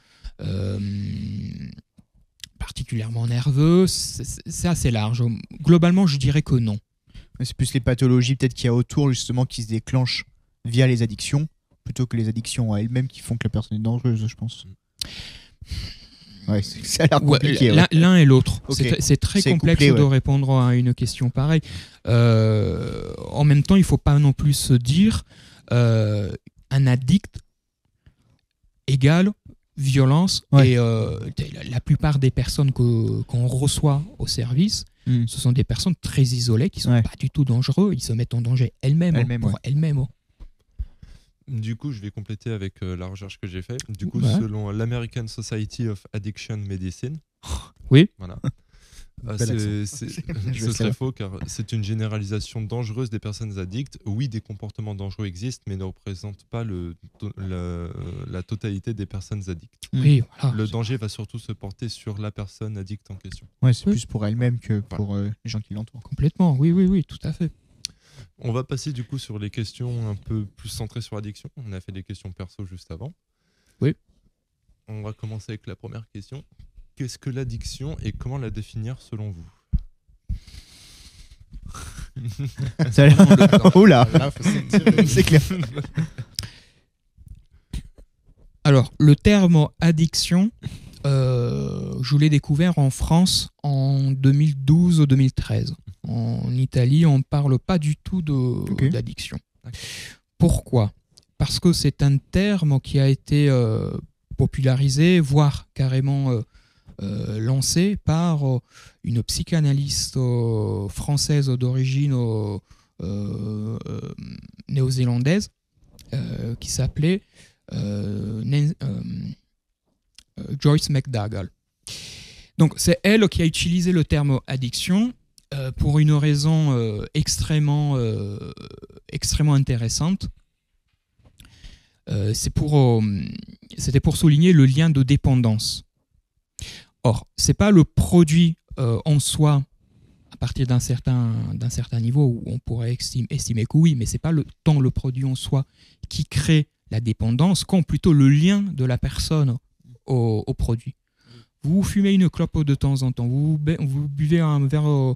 nerveux. C'est assez large. Globalement, je dirais que non. C'est plus les pathologies peut-être qu'il y a autour, justement, qui se déclenchent via les addictions, plutôt que les addictions à elles-mêmes qui font que la personne est dangereuse, je pense. Ouais, ça a l'air compliqué. L'un et l'autre. Okay. C'est très complexe de répondre à une question pareille. En même temps, il ne faut pas non plus se dire un addict égale violence. Et la plupart des personnes qu'on reçoit au service, ce sont des personnes très isolées qui ne sont pas du tout dangereux. Ils se mettent en danger elles-mêmes. Du coup, je vais compléter avec la recherche que j'ai faite. Du coup, selon l'American Society of Addiction Medicine, oui. Voilà. Ce serait faux car c'est une généralisation dangereuse des personnes addictes. Oui, des comportements dangereux existent, mais ne représentent pas la totalité des personnes addictes. Oui, voilà. Le danger va surtout se porter sur la personne addicte en question. Ouais, c'est plus pour elle-même que pour les gens qui l'entourent. Complètement, oui, tout à fait. On va passer du coup sur les questions un peu plus centrées sur l'addiction. On a fait des questions perso juste avant. Oui. On va commencer avec la première question. Qu'est-ce que l'addiction et comment la définir selon vous ? Ça a l'air... Oula, c'est clair. Alors, le terme addiction, je l'ai découvert en France en 2012-2013. En Italie, on ne parle pas du tout d'addiction. Pourquoi ? Parce que c'est un terme qui a été popularisé, voire carrément lancé par une psychanalyste française d'origine néo-zélandaise qui s'appelait Joyce McDougall. Donc c'est elle qui a utilisé le terme addiction pour une raison extrêmement intéressante. C'était pour souligner le lien de dépendance. Or, ce n'est pas le produit en soi, à partir d'un certain niveau, où on pourrait estimer que oui, mais ce n'est pas tant le produit en soi qui crée la dépendance, qu'en plutôt le lien de la personne au produit. Vous fumez une clope de temps en temps, vous buvez un verre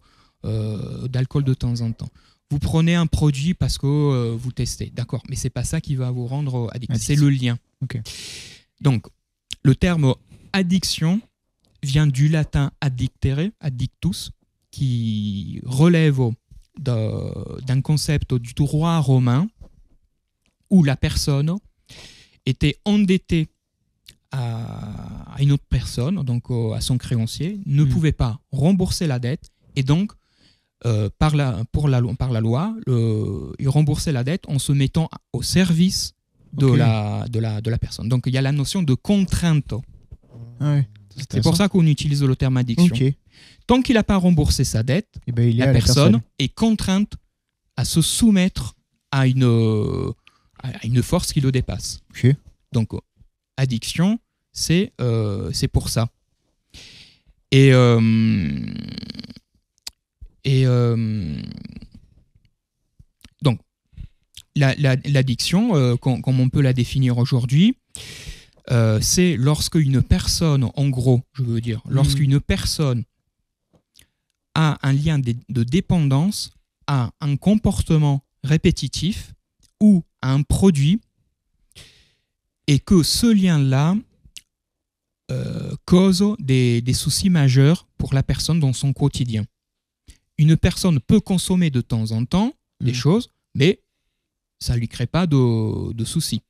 d'alcool de temps en temps. Vous prenez un produit parce que vous testez, d'accord, mais ce n'est pas ça qui va vous rendre addict, c'est le lien. Okay. Donc, le terme addiction vient du latin addictere, addictus, qui relève d'un concept du droit romain où la personne était endetté à une autre personne, donc à son créancier, ne pouvait pas rembourser la dette et donc par la loi, il remboursait la dette en se mettant au service de la personne. Donc il y a la notion de contrainte. Ouais. C'est pour ça qu'on utilise le terme addiction. Ok. Tant qu'il n'a pas remboursé sa dette, Et ben, la personne est contrainte à se soumettre à une force qui le dépasse. Ok. Donc, addiction, c'est pour ça. Et donc, l'addiction, comme on peut la définir aujourd'hui, c'est lorsque une personne, en gros, je veux dire, lorsqu'une personne a un lien de dépendance à un comportement répétitif ou à un produit et que ce lien-là cause des soucis majeurs pour la personne dans son quotidien. Une personne peut consommer de temps en temps des choses, mais ça ne lui crée pas de soucis.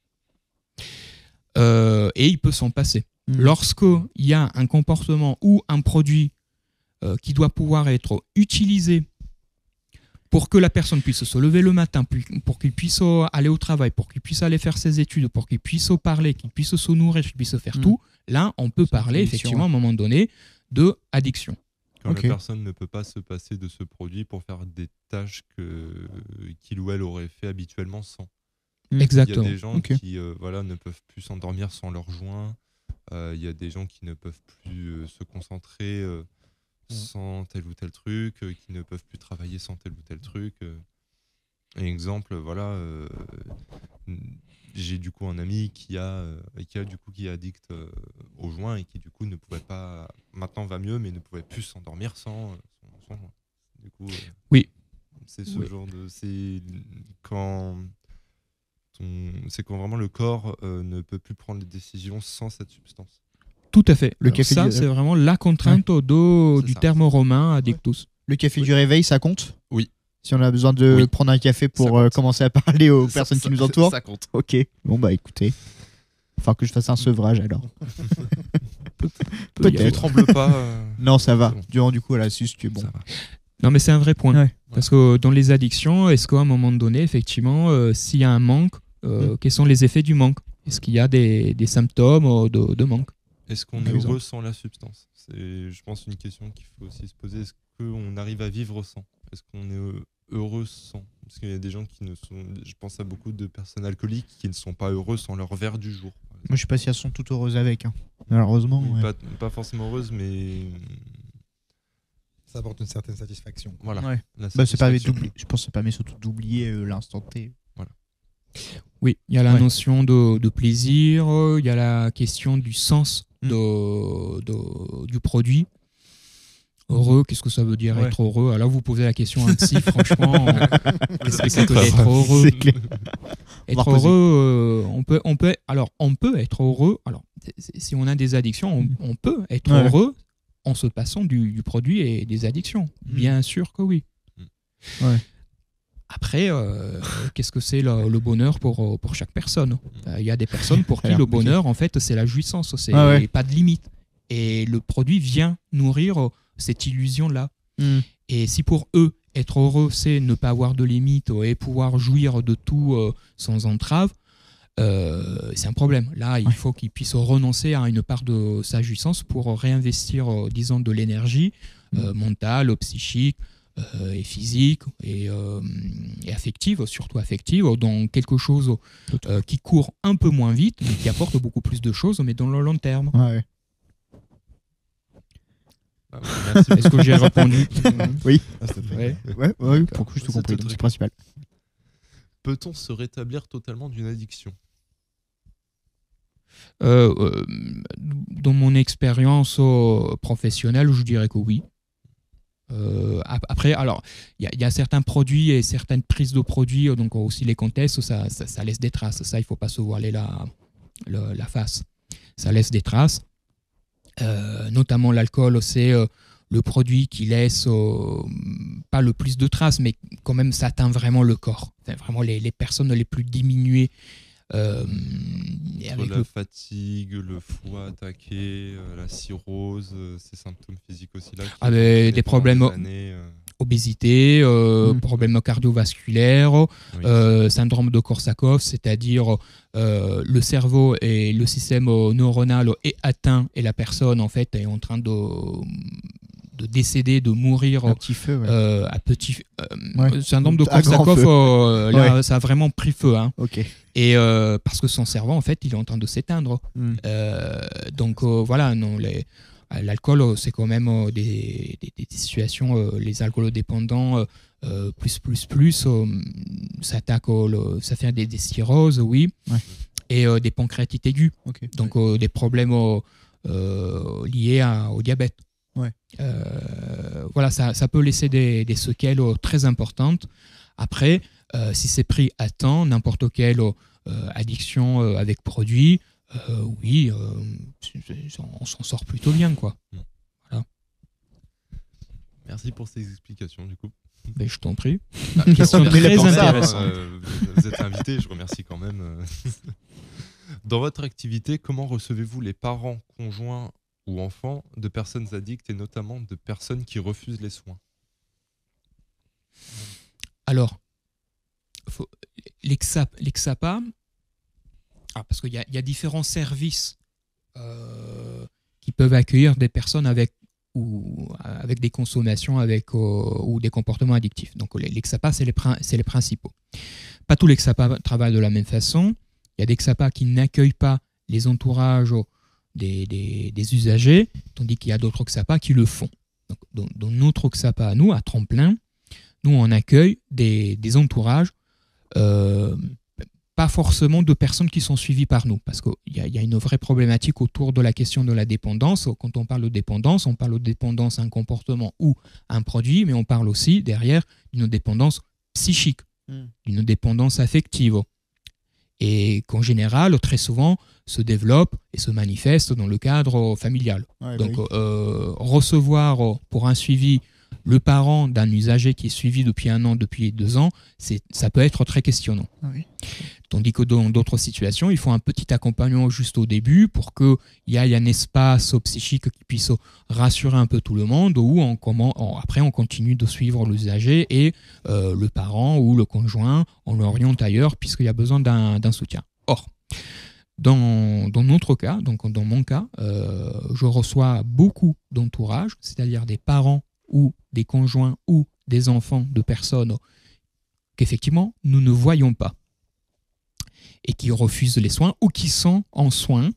Et il peut s'en passer. Lorsqu'il y a un comportement ou un produit qui doit pouvoir être utilisé pour que la personne puisse se lever le matin, pour qu'il puisse aller au travail, pour qu'il puisse aller faire ses études, pour qu'il puisse parler, qu'il puisse se nourrir, qu'il puisse faire tout, là, on peut parler effectivement à un moment donné de addiction. Quand la personne ne peut pas se passer de ce produit pour faire des tâches qu'il ou elle aurait fait habituellement sans. Exactement. Il y a des gens qui ne peuvent plus s'endormir sans leur joint. Il y a des gens qui ne peuvent plus se concentrer sans tel ou tel truc, qui ne peuvent plus travailler sans tel ou tel truc. Exemple, j'ai du coup un ami qui est addict au joint et qui du coup ne pouvait pas, maintenant va mieux, mais ne pouvait plus s'endormir sans joint. Du coup, c'est ce genre de, c'est quand vraiment le corps ne peut plus prendre les décisions sans cette substance. Tout à fait. Ça, c'est vraiment la contrainte du terme romain addictus. Le café du réveil, ça compte ? Oui. Si on a besoin de prendre un café pour commencer à parler aux personnes qui nous entourent ? Ça compte. Ok. Bon, bah écoutez. Enfin, que je fasse un sevrage alors. Peut-être. Ne tremble pas. Non, ça va. Du coup, à la suce, tu es bon. Non, mais c'est un vrai point. Ouais. Parce que dans les addictions, est-ce qu'à un moment donné, effectivement, s'il y a un manque, quels sont les effets du manque ? Est-ce qu'il y a des symptômes de manque ? Est-ce qu'on est heureux sans la substance ? C'est, je pense, une question qu'il faut aussi se poser. Est-ce qu'on arrive à vivre sans ? Est-ce qu'on est heureux sans ? Parce qu'il y a des gens qui ne sont... Je pense à beaucoup de personnes alcooliques qui ne sont pas heureux sans leur verre du jour. Moi, je sais pas si elles sont toutes heureuses avec. Hein. Malheureusement. Oui, pas forcément heureuses, mais... Ça apporte une certaine satisfaction. Voilà. Ouais. C'est pas, je pense que ça permet surtout d'oublier l'instant T. Voilà. Oui, il y a la notion de plaisir, il y a la question du sens du produit. Heureux, qu'est-ce que ça veut dire être heureux ? Alors vous posez la question à un psy, franchement, qu'est-ce que c'est que d'être heureux ? Être heureux, on peut être heureux. Alors, si on a des addictions, on peut être heureux en se passant du produit et des addictions. Bien sûr que oui. Après, qu'est-ce que c'est le bonheur pour chaque personne ? Il y a des personnes pour qui le bonheur, en fait, c'est la jouissance, c'est pas de limite. Et le produit vient nourrir cette illusion-là. Et si pour eux, être heureux, c'est ne pas avoir de limite et pouvoir jouir de tout sans entrave, c'est un problème. Là, il faut qu'ils puissent renoncer à une part de sa jouissance pour réinvestir, disons, de l'énergie mentale, psychique, et physique et affective, surtout affective, dans quelque chose qui court un peu moins vite, mais qui apporte beaucoup plus de choses, mais dans le long terme. Merci. Est-ce que j'ai répondu ? Oui. Oui, pour que je tout compris, c'est le principal. Peut-on se rétablir totalement d'une addiction ? Dans mon expérience professionnelle, je dirais que oui. Après, alors, il y a certains produits et certaines prises de produits, donc aussi les contextes, ça laisse des traces. Ça, il ne faut pas se voiler la face. Ça laisse des traces. Notamment l'alcool, c'est le produit qui laisse pas le plus de traces, mais quand même, ça atteint vraiment le corps. Enfin, vraiment, les personnes les plus diminuées Avec la fatigue, le foie attaqué, la cirrhose, ces symptômes physiques aussi là. Avec des problèmes, obésité, problèmes cardiovasculaires, syndrome de Korsakoff, c'est-à-dire le cerveau et le système neuronal est atteint et la personne en fait est en train de décéder, de mourir à petit feu. À petit syndrome de Korsakoff, là ça a vraiment pris feu. Hein. Okay. Et parce que son cerveau en fait il est en train de s'éteindre. Donc voilà, non, l'alcool c'est quand même des situations, les alcoolodépendants ça fait des cirrhoses, oui, et des pancréatites aiguës, donc des problèmes liés au diabète. Voilà, ça peut laisser des séquelles très importantes. Après, si c'est pris à temps, n'importe quelle addiction avec produit, oui, on s'en sort plutôt bien, quoi. Voilà. Merci pour ces explications, du coup. Mais je t'en prie. Question très intéressante. Vous êtes invité, je remercie quand même. Dans votre activité, comment recevez-vous les parents, conjoints ou enfants de personnes addictes et notamment de personnes qui refusent les soins? Alors, l'EXAPA, parce qu'il y a différents services qui peuvent accueillir des personnes avec des consommations ou des comportements addictifs. Donc l'EXAPA, c'est les principaux. Pas tous les XAPA travaillent de la même façon. Il y a des XAPA qui n'accueillent pas les entourages des usagers, tandis qu'il y a d'autres XAPA qui le font. Donc, dans notre XAPA à nous, à Tremplin, nous on accueille des entourages, pas forcément de personnes qui sont suivies par nous, parce qu'il y a une vraie problématique autour de la question de la dépendance. Quand on parle de dépendance, on parle de dépendance à un comportement ou à un produit, mais on parle aussi derrière d'une dépendance psychique, d'une dépendance affective, et qu'en général, très souvent, se développe et se manifeste dans le cadre familial. Donc, recevoir pour un suivi le parent d'un usager qui est suivi depuis 1 an, depuis 2 ans, ça peut être très questionnant. Tandis que dans d'autres situations, il faut un petit accompagnement juste au début pour qu'il y ait un espace psychique qui puisse rassurer un peu tout le monde, ou après on continue de suivre l'usager et le parent ou le conjoint, on l'oriente ailleurs puisqu'il y a besoin d'un soutien. Or, dans notre cas, donc dans mon cas, je reçois beaucoup d'entourage, c'est-à-dire des parents ou des conjoints ou des enfants de personnes qu'effectivement nous ne voyons pas et qui refusent les soins ou qui sont en soins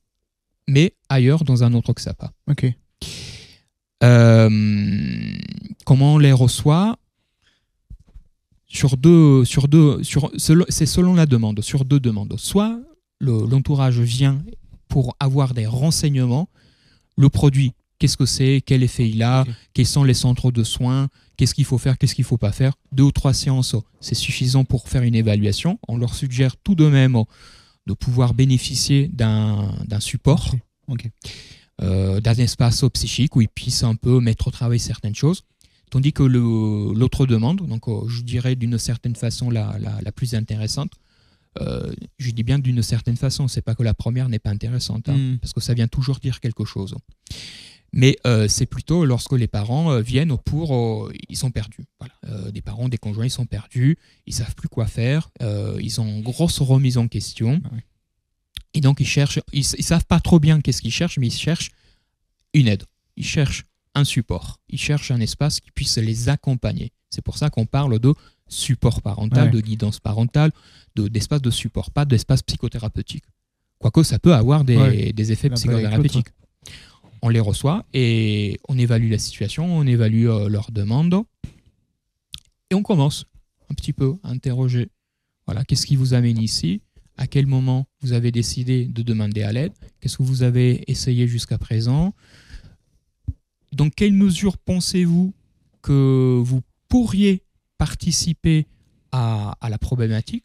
mais ailleurs dans un autre XAPA. Comment on les reçoit? C'est selon la demande, sur 2 demandes. Soit l'entourage vient pour avoir des renseignements, le produit, qu'est-ce que c'est, quel effet il a, quels sont les centres de soins, qu'est-ce qu'il faut faire, qu'est-ce qu'il ne faut pas faire. 2 ou 3 séances, c'est suffisant pour faire une évaluation. On leur suggère tout de même de pouvoir bénéficier d'un support, d'un espace psychique où ils puissent un peu mettre au travail certaines choses. Tandis que l'autre demande, donc je dirais d'une certaine façon la plus intéressante, je dis bien d'une certaine façon, c'est pas que la première n'est pas intéressante, parce que ça vient toujours dire quelque chose. Mais c'est plutôt lorsque les parents viennent ils sont perdus. Voilà. Des parents, des conjoints, ils sont perdus, ils ne savent plus quoi faire, ils ont une grosse remise en question. Et donc ils cherchent, ils savent pas trop bien qu'est-ce qu'ils cherchent, mais ils cherchent une aide, ils cherchent un support, ils cherchent un espace qui puisse les accompagner. C'est pour ça qu'on parle de support parental, de guidance parentale, d'espace de support, pas d'espace psychothérapeutique. Quoique ça peut avoir des effets psychothérapeutiques. On les reçoit et on évalue la situation, on évalue leurs demandes et on commence un petit peu à interroger. Voilà, qu'est-ce qui vous amène ici? À quel moment vous avez décidé de demander à l'aide? Qu'est-ce que vous avez essayé jusqu'à présent? Dans quelle mesure pensez-vous que vous pourriez participer à la problématique?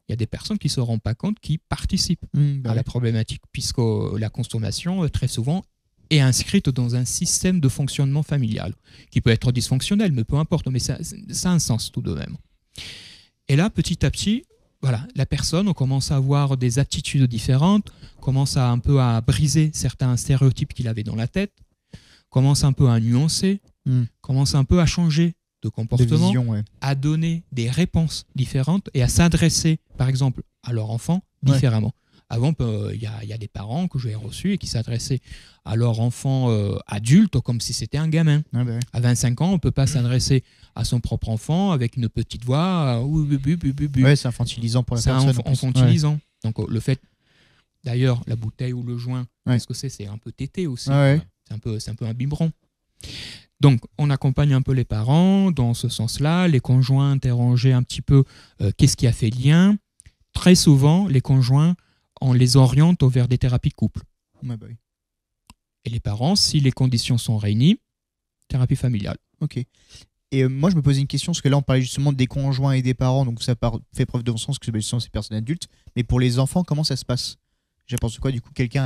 Il y a des personnes qui ne se rendent pas compte qui participent à la problématique, puisque la consommation, très souvent, est inscrite dans un système de fonctionnement familial, qui peut être dysfonctionnel, mais peu importe, mais ça a un sens tout de même. Et là, petit à petit, voilà, la personne, on commence à avoir des attitudes différentes, commence un peu à briser certains stéréotypes qu'il avait dans la tête, commence un peu à nuancer, commence un peu à changer de comportement, à donner des réponses différentes et à s'adresser, par exemple, à leur enfant différemment. Avant, il y a des parents que j'ai reçus et qui s'adressaient à leur enfant adulte comme si c'était un gamin. À 25 ans, on ne peut pas s'adresser à son propre enfant avec une petite voix. C'est infantilisant pour la personne. C'est infantilisant. Donc, le fait, d'ailleurs, la bouteille ou le joint, qu'est-ce que c'est un peu tété aussi. C'est un peu un biberon. Donc, on accompagne un peu les parents dans ce sens-là. Les conjoints interroger un petit peu qu'est-ce qui a fait lien. Très souvent, les conjoints, on les oriente vers des thérapies de couple. Et les parents, si les conditions sont réunies, thérapie familiale. Ok. Et moi, je me posais une question, parce que là, on parlait justement des conjoints et des parents, donc ça fait preuve de bon sens que ce sont ces personnes adultes. Mais pour les enfants, comment ça se passe? Je pense quoi, du coup, quelqu'un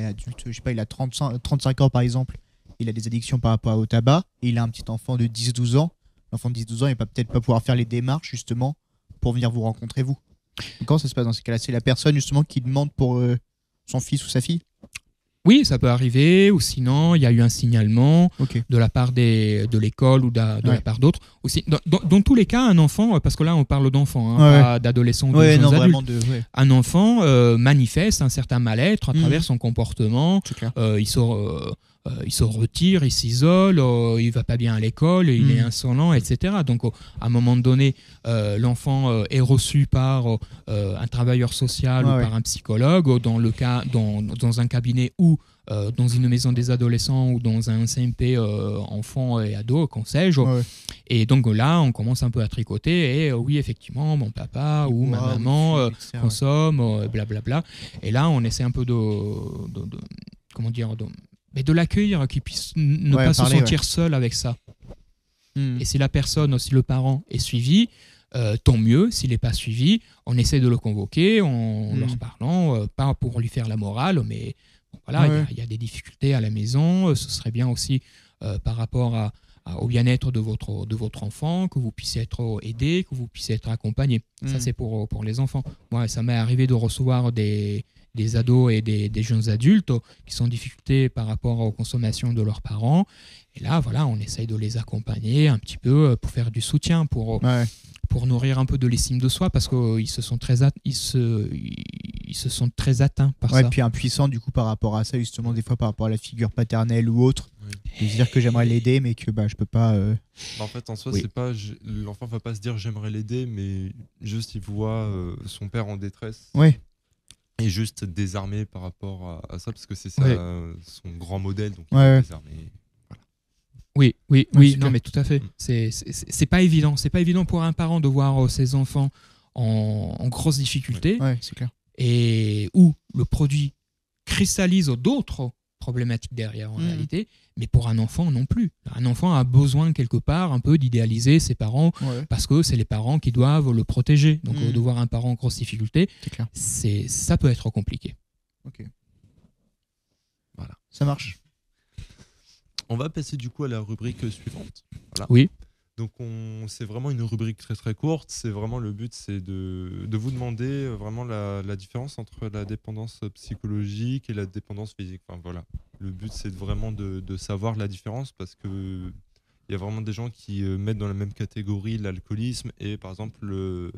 adulte, je sais pas, il a 35 ans par exemple, il a des addictions par rapport au tabac, et il a un petit enfant de 10-12 ans. L'enfant de 10-12 ans, il va peut-être pas pouvoir faire les démarches, justement, pour venir vous rencontrer, vous. Comment ça se passe dans ces cas-là? C'est la personne justement qui demande pour son fils ou sa fille? Oui, ça peut arriver, ou sinon il y a eu un signalement de la part de l'école ou de la part d'autres. Dans tous les cas, un enfant, parce que là on parle d'enfants, pas d'adolescents ou de jeunes adultes, un enfant manifeste un certain mal-être à travers son comportement. Il se retire, il s'isole, il va pas bien à l'école, il est insolent, etc. Donc, à un moment donné, l'enfant est reçu par un travailleur social ou par un psychologue, dans un cabinet ou dans une maison des adolescents ou dans un CMP enfants et ados, qu'on sais-je. Et donc là, on commence un peu à tricoter et oui, effectivement, mon papa ou ma maman consomme, blablabla. Et là, on essaie un peu comment dire, mais de l'accueillir, qu'il puisse ne pas se sentir seul avec ça. Et si la personne, si le parent est suivi, tant mieux. S'il n'est pas suivi, on essaie de le convoquer en leur parlant, pas pour lui faire la morale, mais voilà, il y a des difficultés à la maison. Ce serait bien aussi par rapport au bien-être de votre enfant, que vous puissiez être aidé, que vous puissiez être accompagné. Ça, c'est pour les enfants. Moi, ça m'est arrivé de recevoir des ados et des jeunes adultes qui sont en difficulté par rapport aux consommations de leurs parents. Et là, voilà, on essaye de les accompagner un petit peu pour faire du soutien, pour nourrir un peu de l'estime de soi, parce qu'ils se sont très atteints par ça. Et puis impuissants du coup par rapport à ça, justement, des fois par rapport à la figure paternelle ou autre. De se dire que j'aimerais l'aider, mais que je peux pas. En fait, en soi, c'est pas l'enfant va pas se dire j'aimerais l'aider, mais juste il voit son père en détresse. Et juste désarmé par rapport à ça, parce que c'est ça son grand modèle, donc il est désarmé. Oui, non, mais tout à fait. C'est pas évident. C'est pas évident pour un parent de voir ses enfants en grosse difficulté. C'est clair. Et où le produit cristallise d'autres problématiques derrière en réalité, mais pour un enfant non plus. Un enfant a besoin quelque part un peu d'idéaliser ses parents parce que c'est les parents qui doivent le protéger. Donc de voir un parent en grosse difficulté, ça peut être compliqué. Ok. Voilà. Ça marche. On va passer du coup à la rubrique suivante. Voilà. Oui. Donc c'est vraiment une rubrique très très courte. C'est vraiment le but, c'est de vous demander vraiment la différence entre la dépendance psychologique et la dépendance physique. Enfin voilà. Le but c'est vraiment de savoir la différence, parce que il y a vraiment des gens qui mettent dans la même catégorie l'alcoolisme et par exemple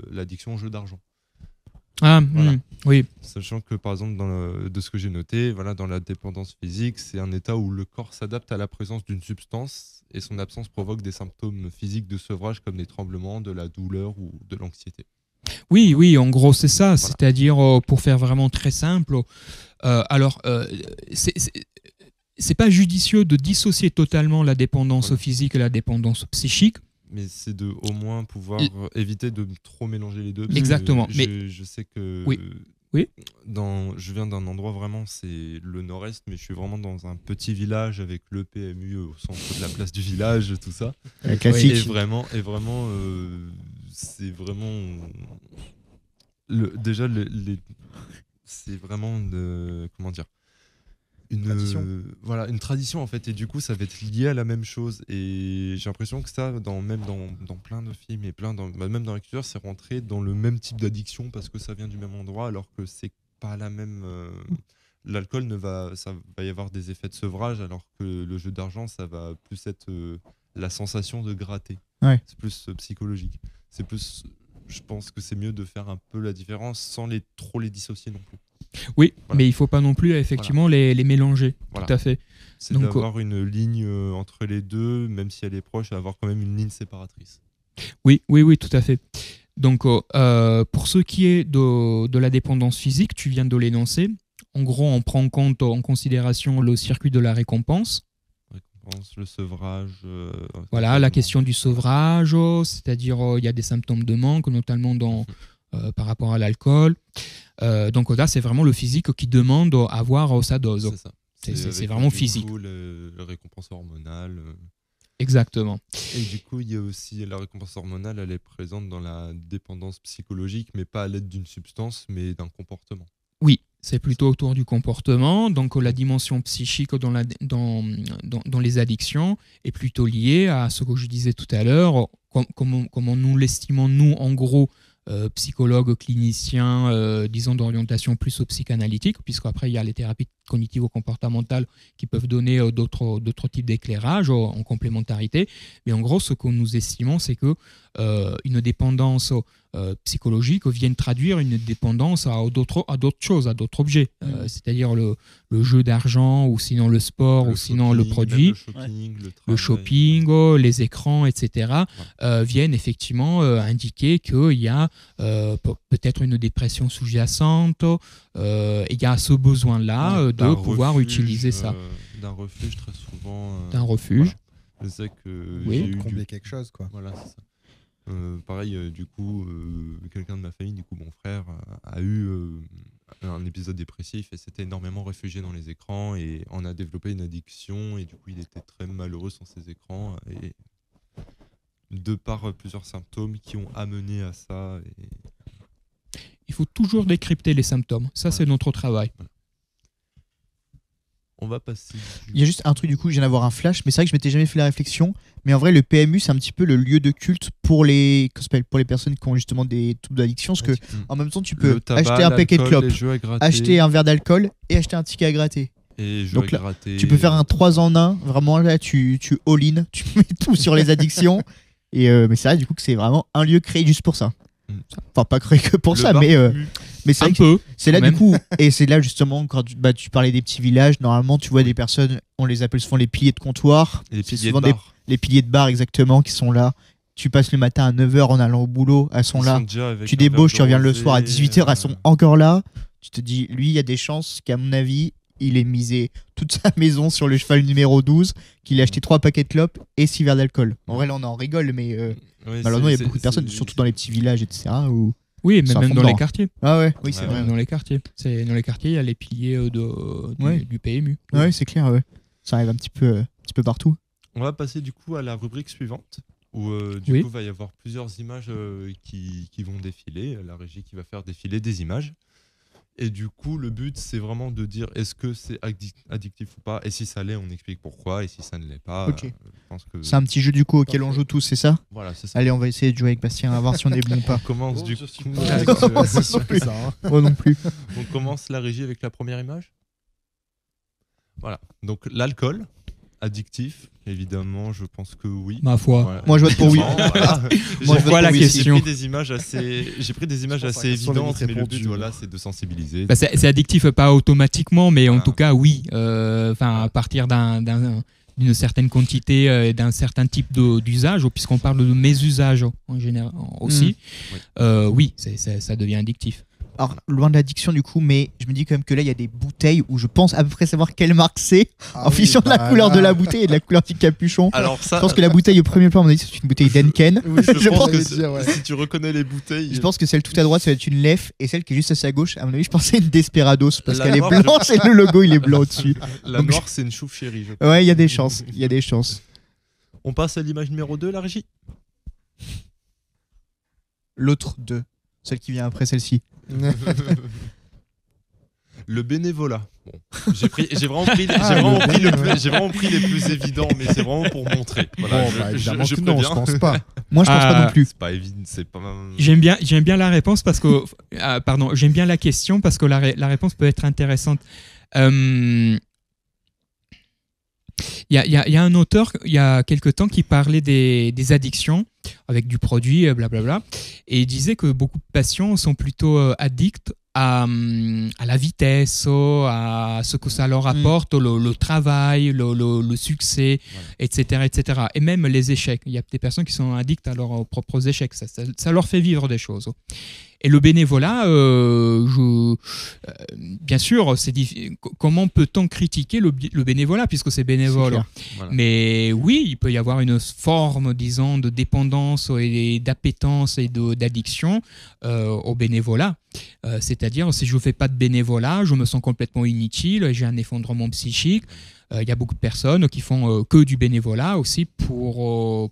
l'addiction au jeu d'argent. Oui. Sachant que par exemple de ce que j'ai noté, dans la dépendance physique, c'est un état où le corps s'adapte à la présence d'une substance et son absence provoque des symptômes physiques de sevrage comme des tremblements, de la douleur ou de l'anxiété. Oui, en gros c'est ça. C'est-à-dire, pour faire vraiment très simple, c'est pas judicieux de dissocier totalement la dépendance physique et la dépendance psychique. Mais c'est de au moins pouvoir éviter de trop mélanger les deux. Exactement. Je sais que oui. Je viens d'un endroit vraiment, c'est le nord-est, mais je suis vraiment dans un petit village avec le PMU au centre de la place du village, tout ça. Classique. Et vraiment, c'est vraiment c'est vraiment comment dire. une tradition en fait, et du coup ça va être lié à la même chose, et j'ai l'impression que ça même dans plein de films et même dans la culture, c'est rentré dans le même type d'addiction parce que ça vient du même endroit, alors que c'est pas la même. L'alcool ça va y avoir des effets de sevrage, alors que le jeu d'argent, ça va plus être la sensation de gratter. Ouais. C'est plus psychologique. C'est plus, je pense que c'est mieux de faire un peu la différence sans trop les dissocier non plus. Oui, voilà. Mais il ne faut pas non plus effectivement les mélanger. Voilà. Tout à fait. C'est d'avoir une ligne entre les deux, même si elle est proche, avoir quand même une ligne séparatrice. Oui, tout à fait. Donc, pour ce qui est de la dépendance physique, tu viens de l'énoncer. En gros, on prend en considération le circuit de la récompense. Le sevrage. Voilà, la question du sevrage, c'est-à-dire il y a des symptômes de manque, notamment par rapport à l'alcool. Donc là, c'est vraiment le physique qui demande à avoir sa dose. C'est ça. C'est vraiment physique. La récompense hormonale. Exactement. Et du coup, il y a aussi la récompense hormonale, elle est présente dans la dépendance psychologique, mais pas à l'aide d'une substance, mais d'un comportement. Oui, c'est plutôt autour du comportement. Donc la dimension psychique dans les addictions est plutôt liée à ce que je disais tout à l'heure, comment nous l'estimons, nous, en gros, psychologues, cliniciens, disons d'orientation plus psychanalytique, puisqu'après il y a les thérapies cognitivo-comportementales qui peuvent donner d'autres types d'éclairage en complémentarité. Mais en gros, ce que nous estimons, c'est que une dépendance psychologique vienne traduire une dépendance à d'autres choses, à d'autres objets, c'est-à-dire le jeu d'argent, ou sinon le sport, ou sinon le produit, le shopping, les écrans, etc., viennent effectivement indiquer qu'il y a peut-être une dépression sous-jacente, il y a ce besoin-là de pouvoir utiliser ça. D'un refuge, très souvent. D'un refuge. Voilà. Je sais que j'ai eu combler quelque chose, quoi. Voilà, c'est ça. Pareil, du coup, quelqu'un de ma famille, du coup, mon frère, a eu un épisode dépressif et s'était énormément réfugié dans les écrans et en a développé une addiction, et du coup, il était très malheureux sans ces écrans, et de par plusieurs symptômes qui ont amené à ça. Il faut toujours décrypter les symptômes. Ça, c'est notre travail. Voilà. On va passer. Il y a juste un truc, du coup, je viens d'avoir un flash, mais c'est vrai que je m'étais jamais fait la réflexion. Mais en vrai, le PMU, c'est un petit peu le lieu de culte pour les personnes qui ont justement des troubles d'addiction. Parce que en même temps, tu peux acheter un paquet de clopes, acheter un verre d'alcool et acheter un ticket à gratter. Et donc là, tu peux faire un 3 en 1. Vraiment, là, tu all-in, tu mets tout sur les addictions. Mais c'est vrai, du coup, que c'est vraiment un lieu créé juste pour ça. Enfin, pas créé que pour ça, mais c'est vrai que c'est là du coup, et c'est là justement quand tu parlais des petits villages, normalement tu vois des personnes, on les appelle souvent les piliers de comptoir, c'est souvent les piliers de bar exactement qui sont là. Tu passes le matin à 9h en allant au boulot, elles sont là. Tu débauches, tu reviens le soir à 18h, elles sont encore là. Tu te dis, lui, il y a des chances qu'à mon avis, il ait misé toute sa maison sur le cheval numéro 12, qu'il ait acheté 3 paquets de clopes et 6 verres d'alcool. En vrai, là, on en rigole, mais malheureusement, il y a beaucoup de personnes, surtout dans les petits villages, etc. Où oui, mais même dans les quartiers. Ah ouais, oui, c'est vrai. Même dans les quartiers. Dans les quartiers, il y a les piliers du PMU. Ouais, c'est clair, ouais. Ça arrive un petit peu partout. On va passer du coup à la rubrique suivante, où du coup, va y avoir plusieurs images qui vont défiler. La régie qui va faire défiler des images. Et du coup, le but, c'est vraiment de dire est-ce que c'est addictif ou pas. Et si ça l'est, on explique pourquoi. Et si ça ne l'est pas, je pense que... C'est un petit jeu du coup auquel on joue tous, c'est ça ? Voilà, c'est ça. Allez, on va essayer de jouer avec Bastien, à voir si on est bon ou pas. On commence du coup... C'est sûr que ça. Moi non plus. On commence la régie avec la première image. Voilà. Donc, l'alcool, addictif, évidemment, je pense que oui. Ma foi. Voilà. Moi, je vote pour oui. Voilà. Moi, je vois la question. J'ai pris des images assez évidentes, mais le but, voilà, c'est de sensibiliser. Bah, c'est addictif, pas automatiquement, mais en tout cas, oui. À partir d'une certaine quantité, d'un certain type d'usage, puisqu'on parle de mésusage en général aussi, oui, ça devient addictif. Alors, loin de l'addiction du coup, mais je me dis quand même que là, il y a des bouteilles où je pense à peu près savoir quelle marque c'est, en fonction de la couleur de la bouteille et de la couleur du capuchon. Alors ça, je pense que la bouteille au premier plan, à mon avis, c'est une bouteille d'Henken. Oui, je pense que si tu reconnais les bouteilles... Je pense que celle tout à droite, ça va être une Lef, et celle qui est juste à sa gauche, à mon avis, je pense que c'est une Desperados, parce qu'elle est blanche et le logo, il est blanc au-dessus. La noire, c'est une chouffe chérie. Ouais, il y a des chances. Il y a des chances. On passe à l'image numéro 2, la régie. L'autre 2. Celle qui vient après celle-ci. Le bénévolat. Bon, j'ai vraiment pris les plus évidents, mais c'est vraiment pour montrer. Voilà, évidemment que non, je pense pas. Moi, je pense pas non plus. C'est pas évident, c'est pas. J'aime bien la réponse parce que, pardon, j'aime bien la question parce que la réponse peut être intéressante. Il y a un auteur, il y a quelque temps, qui parlait des addictions avec du produit, blablabla, et il disait que beaucoup de patients sont plutôt addicts à la vitesse, à ce que ça leur apporte, le travail, le succès, voilà. etc. Et même les échecs. Il y a des personnes qui sont addictes à leurs propres échecs. Ça leur fait vivre des choses. Et le bénévolat, bien sûr, comment peut-on critiquer le bénévolat puisque c'est bénévole. Voilà. Mais oui, il peut y avoir une forme, disons, de dépendance et d'appétence et d'addiction au bénévolat. C'est-à-dire, si je ne fais pas de bénévolat, je me sens complètement inutile, j'ai un effondrement psychique. Il y a beaucoup de personnes qui font que du bénévolat aussi pour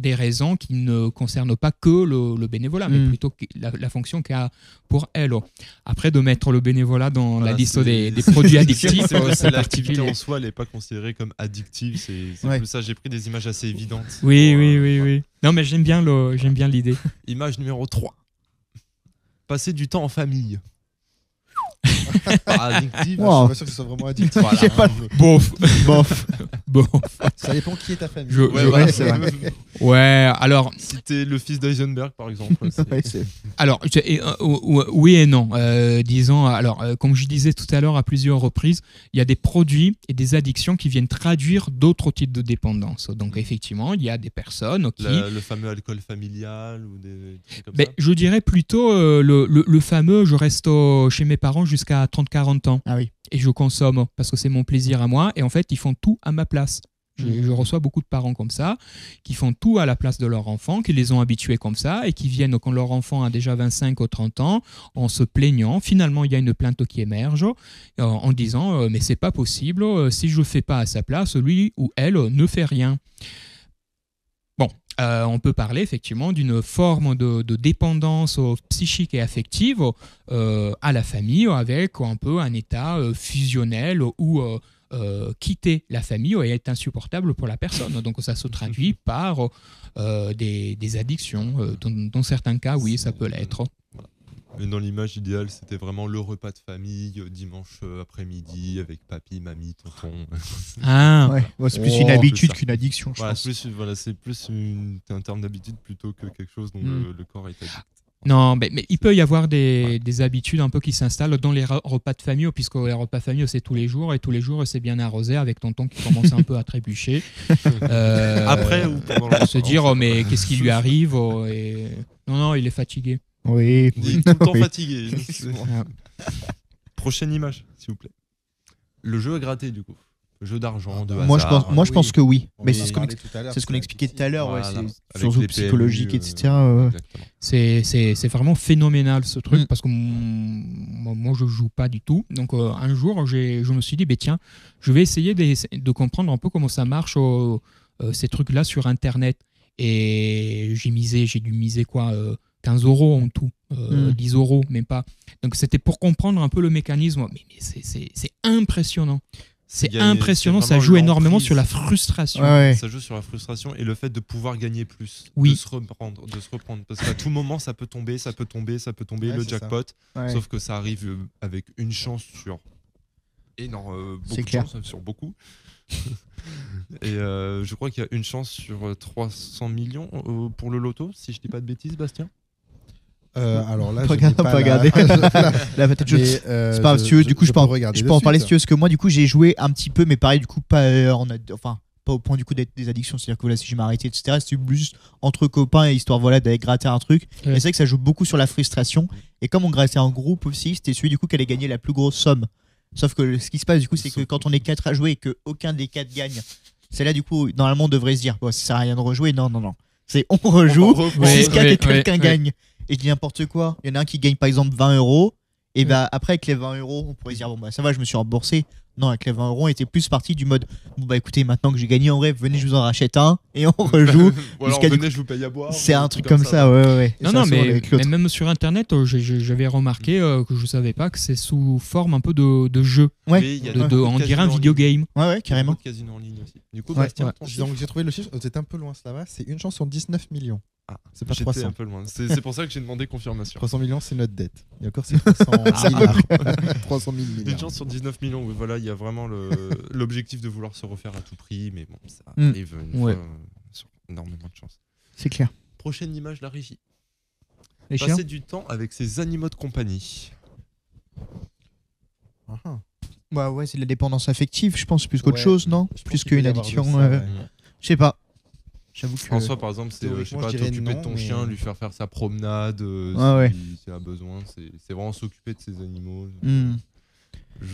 des raisons qui ne concernent pas que le bénévolat, mais plutôt la fonction qu'a pour elle. Après, de mettre le bénévolat dans la liste des produits addictifs, c'est l'activité en soi, elle n'est pas considérée comme addictive. C'est plus ça, j'ai pris des images assez évidentes. Oui. Non, mais j'aime bien l'idée. Image numéro 3. Passer du temps en famille. Pas addictif. Wow. Je suis pas sûr que ce soit vraiment addictif. Voilà. Pas... Bof. Ça dépend qui est ta famille. C'est vrai. Ouais, alors. Si t'es le fils d'Eisenberg, par exemple. Alors, oui et non. Disons, alors, comme je disais tout à l'heure à plusieurs reprises, il y a des produits et des addictions qui viennent traduire d'autres types de dépendance. Donc, effectivement, il y a des personnes qui. Le fameux alcool familial ou des trucs comme ça. Je dirais plutôt le fameux, je reste chez mes parents jusqu'à 30-40 ans. Ah oui. Et je consomme parce que c'est mon plaisir à moi. Et en fait, ils font tout à ma place. Je reçois beaucoup de parents comme ça, qui font tout à la place de leur enfant, qui les ont habitués comme ça et qui viennent quand leur enfant a déjà 25 ou 30 ans en se plaignant. Finalement, il y a une plainte qui émerge en disant mais c'est pas possible, si je ne fais pas à sa place, lui ou elle ne fait rien. Bon, on peut parler effectivement d'une forme de dépendance psychique et affective à la famille avec un peu un état fusionnel où quitter la famille est insupportable pour la personne. Donc ça se traduit par des addictions. Dans certains cas, oui, ça peut l'être. Voilà. Mais dans l'image idéale, c'était vraiment le repas de famille dimanche après-midi avec papy, mamie, tonton. Ah, ouais. C'est plus une habitude qu'une addiction, je pense. C'est plus un terme d'habitude plutôt que quelque chose dont le corps est addict. Non, mais il peut y avoir des habitudes un peu qui s'installent dans les repas de famille, puisque les repas de famille, c'est tous les jours, et tous les jours, c'est bien arrosé avec tonton qui commence un peu à trébucher. Après ou pendant le repas. Se dire, mais qu'est-ce qui lui arrive Non, il est fatigué. Oui. Il est tout le temps fatigué. Prochaine image, s'il vous plaît. Le jeu à gratter, du coup. Le jeu d'argent, de hasard. Moi, je pense que oui. Mais c'est ce qu'on expliquait tout à l'heure, voilà, sur le psychologique, etc. C'est vraiment phénoménal ce truc parce que moi je joue pas du tout. Donc un jour je me suis dit tiens, je vais essayer de comprendre un peu comment ça marche ces trucs là sur internet. Et j'ai dû miser quoi 15 € en tout, 10 € même pas. Donc c'était pour comprendre un peu le mécanisme. Mais c'est impressionnant. C'est impressionnant, ça joue énormément sur la frustration. Ouais. Ça joue sur la frustration et le fait de pouvoir gagner plus, oui. de se reprendre. Parce qu'à tout moment, ça peut tomber, le jackpot. Ouais. Sauf que ça arrive avec une chance sur beaucoup de chance, sur beaucoup. Et je crois qu'il y a une chance sur 300 millions pour le loto, si je dis pas de bêtises, Bastien. Alors là, pas regarder. Là, peut-être c'est pas si tu veux, du coup, je peux en parler si tu veux, parce que moi, du coup, j'ai joué un petit peu, mais pareil, du coup, pas au point du coup d'être des addictions. C'est-à-dire que là, si je m'arrêtais, etc., c'était juste entre copains et histoire d'aller gratter un truc. Ouais. Mais c'est vrai que ça joue beaucoup sur la frustration. Et comme on grattait en groupe aussi, c'était celui du coup qui allait gagner la plus grosse somme. Sauf que ce qui se passe, du coup, c'est que quand on est 4 à jouer et qu'aucun des 4 gagne, c'est là, du coup, normalement, on devrait se dire, ça sert à rien de rejouer. Non. C'est on rejoue jusqu'à que quelqu'un gagne. Et je dis n'importe quoi. Il y en a un qui gagne par exemple 20 €. Et après, avec les 20 €, on pourrait se dire ça va, je me suis remboursé. Non, avec les 20 €, on était plus parti du mode écoutez, maintenant que j'ai gagné en vrai, venez, je vous en rachète un. et on rejoue. Ou alors jusqu'à venez, je vous paye à boire. C'est ou un des truc comme ça, ouais. Et Non, ça non, se mais, rend avec l'autre. même sur Internet, j'avais remarqué que je savais pas que c'est sous forme un peu de jeu. Ouais. Oui, il y a On dirait un vidéo game. Ouais, carrément. de casinos en ligne aussi. Du coup, Ouais. Bastien, ton Donc chiffre. j'ai trouvé le chiffre, c'est un peu loin cela va, c'est une chance sur 19 millions. Ah, C'est pas j'étais 300. un peu loin. C'est pour ça que j'ai demandé confirmation. 300 millions, c'est notre dette. Et encore, c'est 300 milliards. 300 000 milliards. Une chance sur 19 millions, oui, voilà, il y a vraiment l'objectif de vouloir se refaire à tout prix, mais bon, ça arrive une fois sur énormément de chance. C'est clair. Prochaine image, la régie. Les chiens Passer du temps avec ses animaux de compagnie. Bah ouais, c'est de la dépendance affective, je pense, plus qu'autre Ouais, chose, non? je pense Plus qu'il peut y qu'une avoir de addiction. ça, ouais. Je sais pas. J'avoue que. En soi, par exemple, c'est je sais théoriquement, pas, je dirais t'occuper de non, ton mais- chien, lui faire sa promenade ouais. s'il a besoin. C'est vraiment s'occuper de ses animaux. Hmm.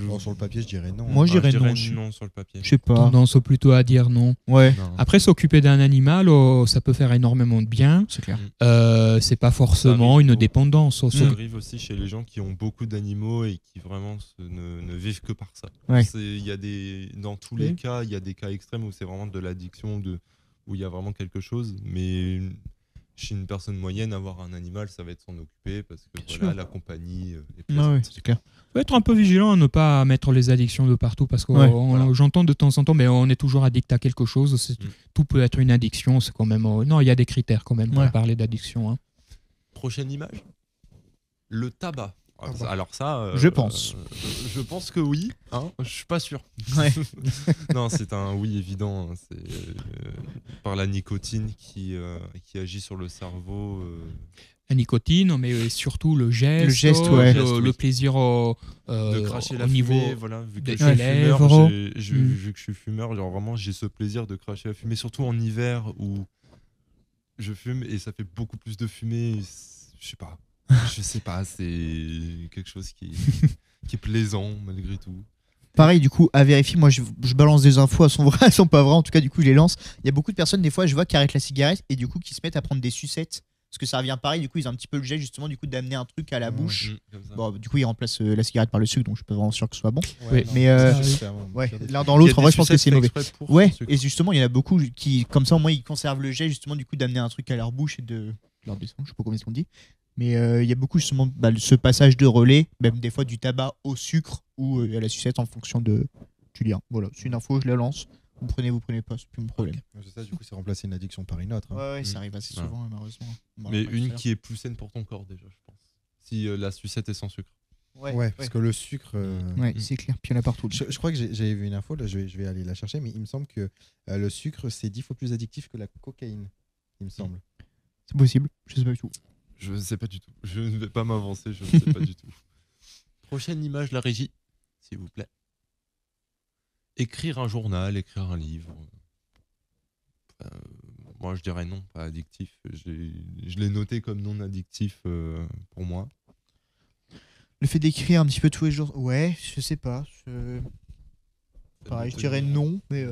Bon, sur le papier, je dirais non. Moi, je dirais non. non sur le papier. Je sais pas. Tendance plutôt à dire non. Ouais, Non. Après, s'occuper d'un animal, ça peut faire énormément de bien. c'est clair. C'est pas forcément arrive une beaucoup. dépendance. Ça arrive aussi chez les gens qui ont beaucoup d'animaux et qui vraiment ne vivent que par ça. Ouais. Il y a dans tous les cas, il y a des cas extrêmes où c'est vraiment de l'addiction, où il y a vraiment quelque chose. Mais chez une personne moyenne, avoir un animal, ça va être s'en occuper parce que Bien voilà, sûr. la compagnie est Ouais, plaisante. ouais, c'est clair. Faut être un peu vigilant à ne pas mettre les addictions de partout parce que Ouais, voilà. j'entends de temps en temps, mais on est toujours addict à quelque chose. Tout peut être une addiction. C'est quand même. Non, il y a des critères quand même pour Ouais. parler d'addiction. Hein. Prochaine image, le tabac. bah. Alors ça, Je pense. Je pense que oui. Hein, je suis pas sûr. Ouais. Non, c'est un oui évident. Hein. C'est par la nicotine qui agit sur le cerveau. La nicotine, mais surtout le geste, Le geste, ouais. le plaisir De cracher la au niveau fumée, voilà. Vu que des je suis lèvres. fumeur, Mm. vu que je suis fumeur, genre vraiment j'ai ce plaisir de cracher la fumée, surtout en hiver où je fume et ça fait beaucoup plus de fumée. Je sais pas, c'est quelque chose qui est plaisant malgré tout. Pareil, du coup, à vérifier, moi je balance des infos, elles sont vraies, elles sont pas vraies, en tout cas, du coup, je les lance. Il y a beaucoup de personnes, des fois, je vois qui arrêtent la cigarette et du coup, qui se mettent à prendre des sucettes. Parce que ça revient pareil, du coup, ils ont un petit peu le geste, justement, du coup, d'amener un truc à la bouche. Comme ça. Bon, du coup, ils remplacent la cigarette par le sucre, donc je suis pas vraiment sûr que ce soit bon. Oui. Mais, ouais, l'un dans l'autre, en vrai, je pense que c'est mauvais. Pour Ouais, son sucre. et justement, il y en a beaucoup qui, comme ça, au moins, ils conservent le jet, justement, du coup, d'amener un truc à leur bouche et de leur descendre, je sais pas comment est-ce qu'on dit. Mais il y a beaucoup, justement, ce passage de relais, même des fois du tabac au sucre ou à la sucette en fonction de Julien. Voilà, c'est une info, je la lance. Vous prenez pas, c'est plus mon problème. C'est ça, du coup, c'est remplacer une addiction par une autre. hein. Ouais, ça arrive assez Voilà. souvent, malheureusement. On va Mais en parler une tout à qui est plus saine pour ton corps déjà, je pense. Si la sucette est sans sucre. l'heure. Ouais, parce que le sucre. Ouais, c'est clair. Puis il y en a partout. Je crois que j'avais vu une info, là, je vais aller la chercher, mais il me semble que le sucre, c'est 10 fois plus addictif que la cocaïne, il me semble. C'est possible, je sais pas du tout. Je ne sais pas du tout. Je ne vais pas m'avancer, je ne sais pas du tout. Prochaine image, la régie, s'il vous plaît. Écrire un journal, écrire un livre. Moi, je dirais non, pas addictif. Je l'ai noté comme non addictif pour moi. Le fait d'écrire un petit peu tous les jours, ouais, je sais pas. Pareil, je dirais non, mais.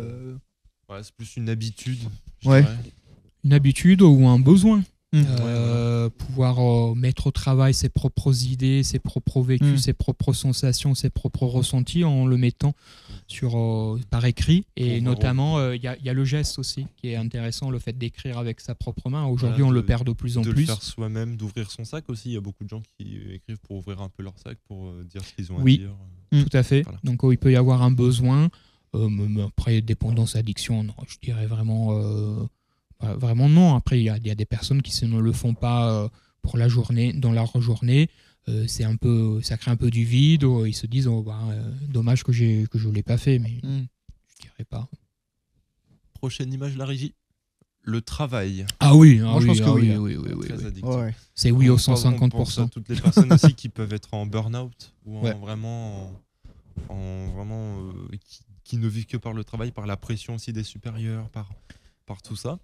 Ouais, c'est plus une habitude. je Ouais. dirais. Une habitude ou un besoin. Hmm. Pouvoir mettre au travail ses propres idées, ses propres vécus, ses propres sensations, ses propres ressentis en le mettant par écrit. Et Pour notamment, il y a le geste aussi qui est intéressant, le fait d'écrire avec sa propre main. Aujourd'hui, Voilà, on le perd de plus en de plus. le faire soi-même, d'ouvrir son sac aussi. Il y a beaucoup de gens qui écrivent pour ouvrir un peu leur sac, pour dire ce qu'ils ont Oui. à dire. Tout à fait. Voilà. Donc, il peut y avoir un besoin. Mais après, dépendance, addiction, non, je dirais vraiment... Vraiment non. Après, il y a des personnes qui ne le font pas pour la journée, dans leur journée. Ça crée un peu du vide. Ils se disent dommage que je l'ai pas fait, mais je dirais pas. Prochaine image, la régie. Le travail. Ah oui, Moi, je pense que oui. oui. Très addictif. Ouais. C'est oui au On pense à 150%. toutes les personnes aussi qui peuvent être en burn-out ou Ouais. qui ne vivent que par le travail, par la pression aussi des supérieurs, par tout ça.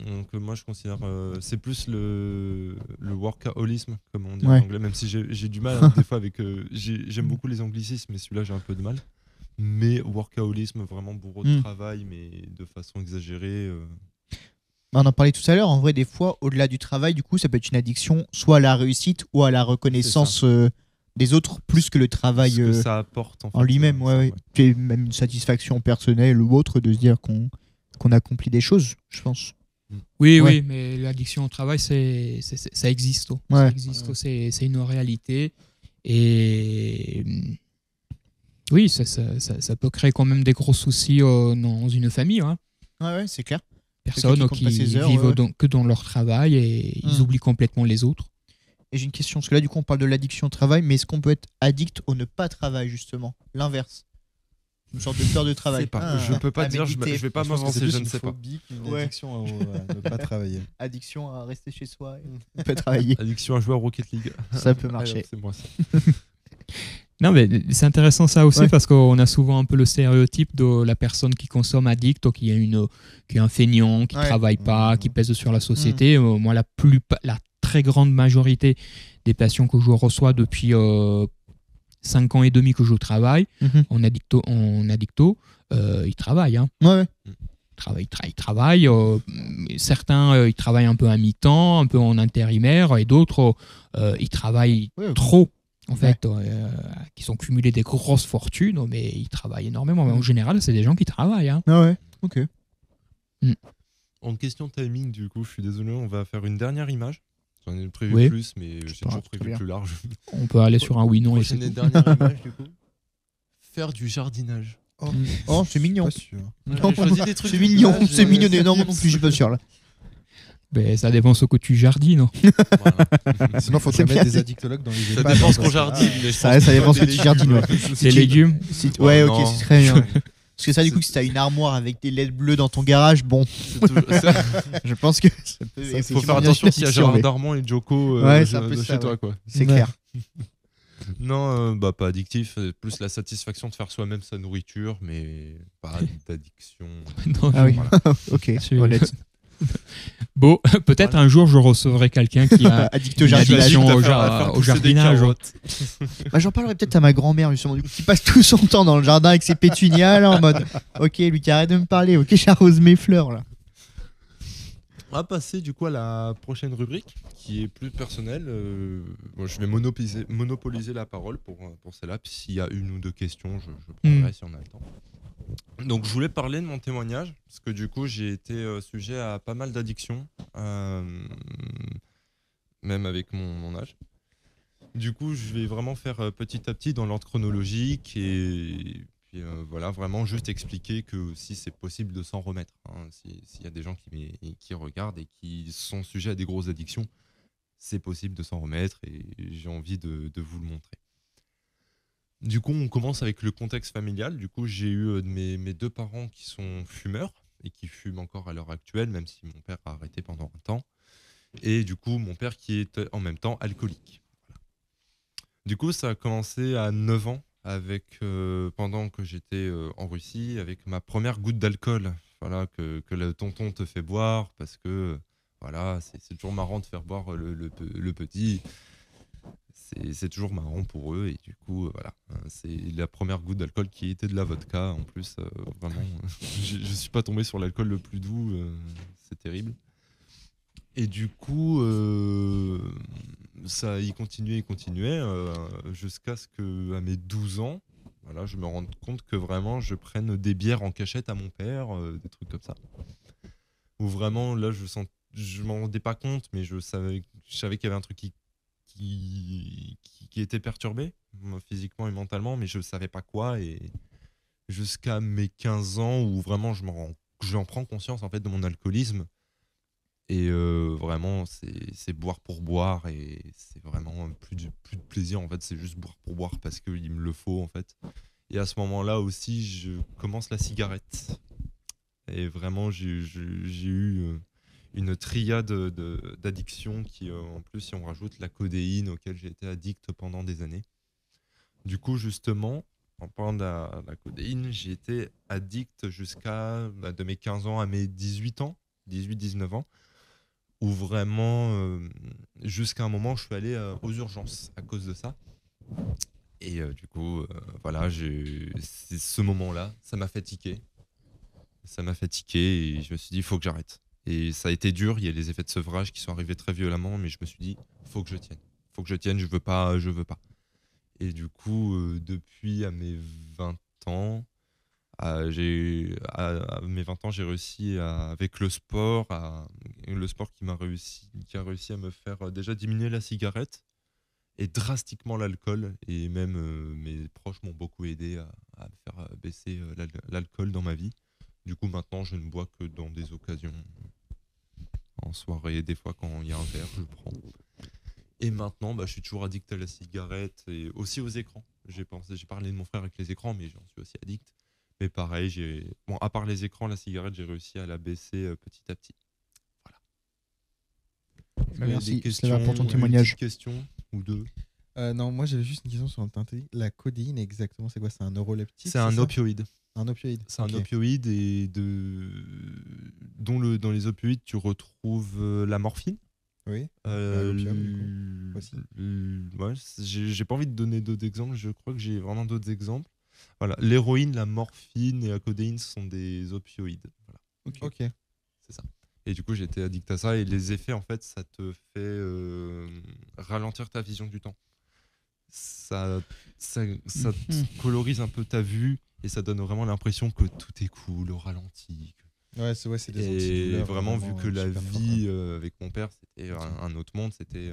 Donc moi je considère c'est plus le workaholisme comme on dit Ouais. en anglais, même si j'ai du mal hein, des fois avec j'aime beaucoup les anglicismes mais celui-là j'ai un peu de mal. Mais workaholisme, vraiment bourreau de travail mais de façon exagérée. On en parlait tout à l'heure, en vrai, des fois, au-delà du travail, du coup, ça peut être une addiction soit à la réussite ou à la reconnaissance des autres, plus que le travail Ce que ça apporte en en lui-même. ça, Ouais. Puis même une satisfaction personnelle ou autre de se dire qu'on qu'on accomplit des choses, je pense. Oui, Ouais. oui, mais l'addiction au travail, ça existe. Ouais. Ça existe, c'est une réalité. Et oui, ça peut créer quand même des gros soucis dans une famille. Hein. Ouais, c'est clair. Personnes Quelqu'un qui qui compte pas ses heures, vivent ouais. que dans leur travail et ils oublient complètement les autres. Et j'ai une question, parce que là, du coup, on parle de l'addiction au travail, mais est-ce qu'on peut être addict au ne pas travail, justement? L'inverse. Une sorte de peur de travail. Je peux pas à dire, je méditer. vais pas Je pense que m'avancer, c'est plus je ne une sais pas. phobie qu'une Ouais. addiction à ne pas travailler. Addiction à rester chez soi et ne pas travailler. Addiction à jouer à Rocket League. Ça peut Allez, marcher. hop, c'est moi ça. Non, mais c'est intéressant ça aussi Ouais. parce qu'on a souvent un peu le stéréotype de la personne qui consomme addict ou qui est un feignant, qui Ouais. travaille pas, Mhm. qui pèse sur la société. Moi, la très grande majorité des patients que je reçois depuis 5 ans et demi que je travaille Mhm. en addicto, ils travaillent. Hein. Ouais. Ils travaillent. Certains, ils travaillent un peu à mi-temps, un peu en intérimaire, et d'autres, ils travaillent Ouais. trop, en fait, qui sont cumulés des grosses fortunes, mais ils travaillent énormément. Mais en général, c'est des gens qui travaillent. Hein. Ah ouais. Ok. En question timing, du coup, je suis désolé, on va faire une dernière image. J'en ai prévu Oui. plus, mais j'ai pas, toujours très prévu bien. plus large. On peut aller sur un oui, non, et c'est Prochaine et tout. dernière image, du coup. Faire du jardinage. Oh, c'est mignon. Pas sûr. J'ai choisi des trucs C'est du mignon, village, c'est mignon. c'est Non, moi mieux. non plus, je suis pas sûr là. Ben, ça dépend ce que tu jardines. Hein. Voilà. Sinon, il faudrait C'est mettre bien des dit. addictologues dans les Ça EHPAD. dépend ce parce qu'on que- jardine. mais je Ça pense dépend ce que des tu jardines, ouais. légumes. Les légumes. Ouais, Oh, ok, non. c'est très bien. Parce que ça, du coup, si t'as une armoire avec des LED bleus dans ton garage, bon, C'est toujours- je pense que ça peut. Ça, Faut effectivement faire devenir attention une s'il y a addiction, Gérard mais Darmon et Joko Ouais, c'est un peu ça, chez toi, ouais. quoi. c'est clair. Non, bah pas addictif, plus la satisfaction de faire soi-même sa nourriture, mais pas d'addiction. Non, Ah oui. Voilà. Ok, C'est- honnête. Bon, peut-être un jour, je recevrai quelqu'un qui a Addict au une jardinage. addiction Addict à au, faire- à faire au pousser des jardinage. carottes. Bah, j'en parlerai peut-être à ma grand-mère, justement, du coup, qui passe tout son temps dans le jardin avec ses pétunias, là, en mode ok, lui, arrête de me parler, ok, j'arrose mes fleurs, là. On va passer du coup à la prochaine rubrique qui est plus personnelle. Bon, je vais monopoliser la parole pour celle-là. Puis s'il y a une ou deux questions, je prendrai si on a le temps. Donc je voulais parler de mon témoignage parce que du coup j'ai été sujet à pas mal d'addictions, même avec mon âge. Du coup je vais vraiment faire petit à petit dans l'ordre chronologique et puis voilà, vraiment juste expliquer que si c'est possible de s'en remettre. Hein. S'il y a des gens qui regardent et qui sont sujets à des grosses addictions, c'est possible de s'en remettre et j'ai envie de vous le montrer. Du coup, on commence avec le contexte familial. Du coup, j'ai eu mes deux parents qui sont fumeurs et qui fument encore à l'heure actuelle, même si mon père a arrêté pendant un temps. Et du coup, mon père qui est en même temps alcoolique. Voilà. Du coup, ça a commencé à 9 ans, pendant que j'étais en Russie, avec ma première goutte d'alcool. Voilà, que le tonton te fait boire, parce que voilà, c'est toujours marrant de faire boire le petit. C'est toujours marrant pour eux et du coup voilà, c'est la première goutte d'alcool qui était de la vodka en plus, vraiment je suis pas tombé sur l'alcool le plus doux, c'est terrible. Et du coup ça y continuait jusqu'à ce que à mes 12 ans, voilà, je me rende compte que vraiment je prenne des bières en cachette à mon père, des trucs comme ça, où vraiment là je m'en rendais pas compte, mais je savais qu'il y avait un truc qui était perturbé physiquement et mentalement, mais je ne savais pas quoi, et jusqu'à mes 15 ans où vraiment j'en prends conscience en fait de mon alcoolisme, et vraiment c'est boire pour boire, et c'est vraiment plus de plaisir en fait, c'est juste boire pour boire parce qu'il me le faut en fait. Et à ce moment-là aussi je commence la cigarette, et vraiment j'ai eu une triade d'addictions qui, en plus, si on rajoute la codéine auquel j'ai été addict pendant des années. Du coup, justement, en parlant de la codéine, j'ai été addict jusqu'à de mes 15 ans à mes 18 ans, 18-19 ans, où vraiment, jusqu'à un moment, je suis allé aux urgences à cause de ça. Et du coup, voilà, c'est ce moment-là, ça m'a fatigué. Et je me suis dit, il faut que j'arrête. Et ça a été dur, il y a les effets de sevrage qui sont arrivés très violemment, mais je me suis dit, faut que je tienne, je veux pas. Et du coup, depuis à mes 20 ans, À mes 20 ans, j'ai réussi avec le sport qui a réussi à me faire déjà diminuer la cigarette et drastiquement l'alcool. Et même mes proches m'ont beaucoup aidé à me faire baisser l'alcool dans ma vie. Du coup, maintenant, je ne bois que dans des occasions. En soirée, des fois, quand il y a un verre, je le prends. Et maintenant, je suis toujours addict à la cigarette et aussi aux écrans. J'ai parlé de mon frère avec les écrans, mais j'en suis aussi addict. Mais pareil, à part les écrans, la cigarette, j'ai réussi à la baisser petit à petit. Voilà. Merci, ça va pour ton témoignage. Une question ou deux. Non, moi j'avais juste une question sur la codéine, exactement, c'est quoi? C'est un neuroleptique? C'est un opioïde. Un opioïde. C'est un opioïde et dans les opioïdes, tu retrouves la morphine. Oui. J'ai pas envie de donner d'autres exemples, je crois que j'ai vraiment d'autres exemples. Voilà, l'héroïne, la morphine et la codéine sont des opioïdes. Voilà. Ok. C'est ça. Et du coup, j'étais addict à ça et les effets, en fait, ça te fait ralentir ta vision du temps. Ça te colorise un peu ta vue et ça donne vraiment l'impression que tout est cool au ralenti. Ouais, c'est des antidouleurs. Et vraiment, vu que la vie avec mon père, c'était un autre monde, c'était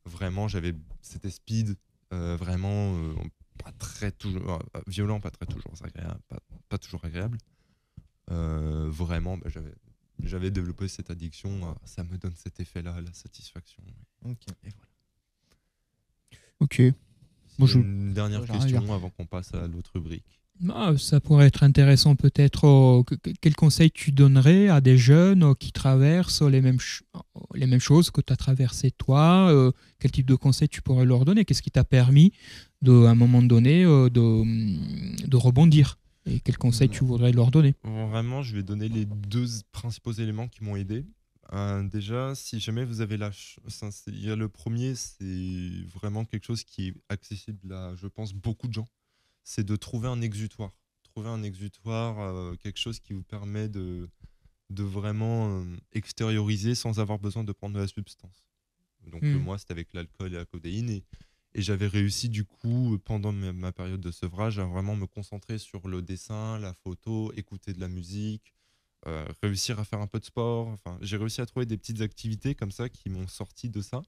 vraiment, c'était speed, vraiment pas très toujours violent, pas très toujours agréable, pas toujours agréable. Vraiment, j'avais développé cette addiction, ça me donne cet effet-là, la satisfaction. Ok. Et voilà. Ok. Une dernière question avant qu'on passe à l'autre rubrique. Ça pourrait être intéressant peut-être. Quel conseil tu donnerais à des jeunes qui traversent les mêmes choses que tu as traversées toi? Quel type de conseil tu pourrais leur donner? Qu'est-ce qui t'a permis, à un moment donné, de rebondir? Et quel conseil tu voudrais leur donner? Vraiment, je vais donner les deux principaux éléments qui m'ont aidé. Déjà, si jamais vous avez il y a le premier, c'est vraiment quelque chose qui est accessible à, je pense, beaucoup de gens. C'est de trouver un exutoire. Quelque chose qui vous permet de vraiment extérioriser sans avoir besoin de prendre de la substance. Donc moi, c'était avec l'alcool et la codéine. Et j'avais réussi, du coup, pendant ma période de sevrage, à vraiment me concentrer sur le dessin, la photo, écouter de la musique, réussir à faire un peu de sport. Enfin, j'ai réussi à trouver des petites activités comme ça qui m'ont sorti de ça.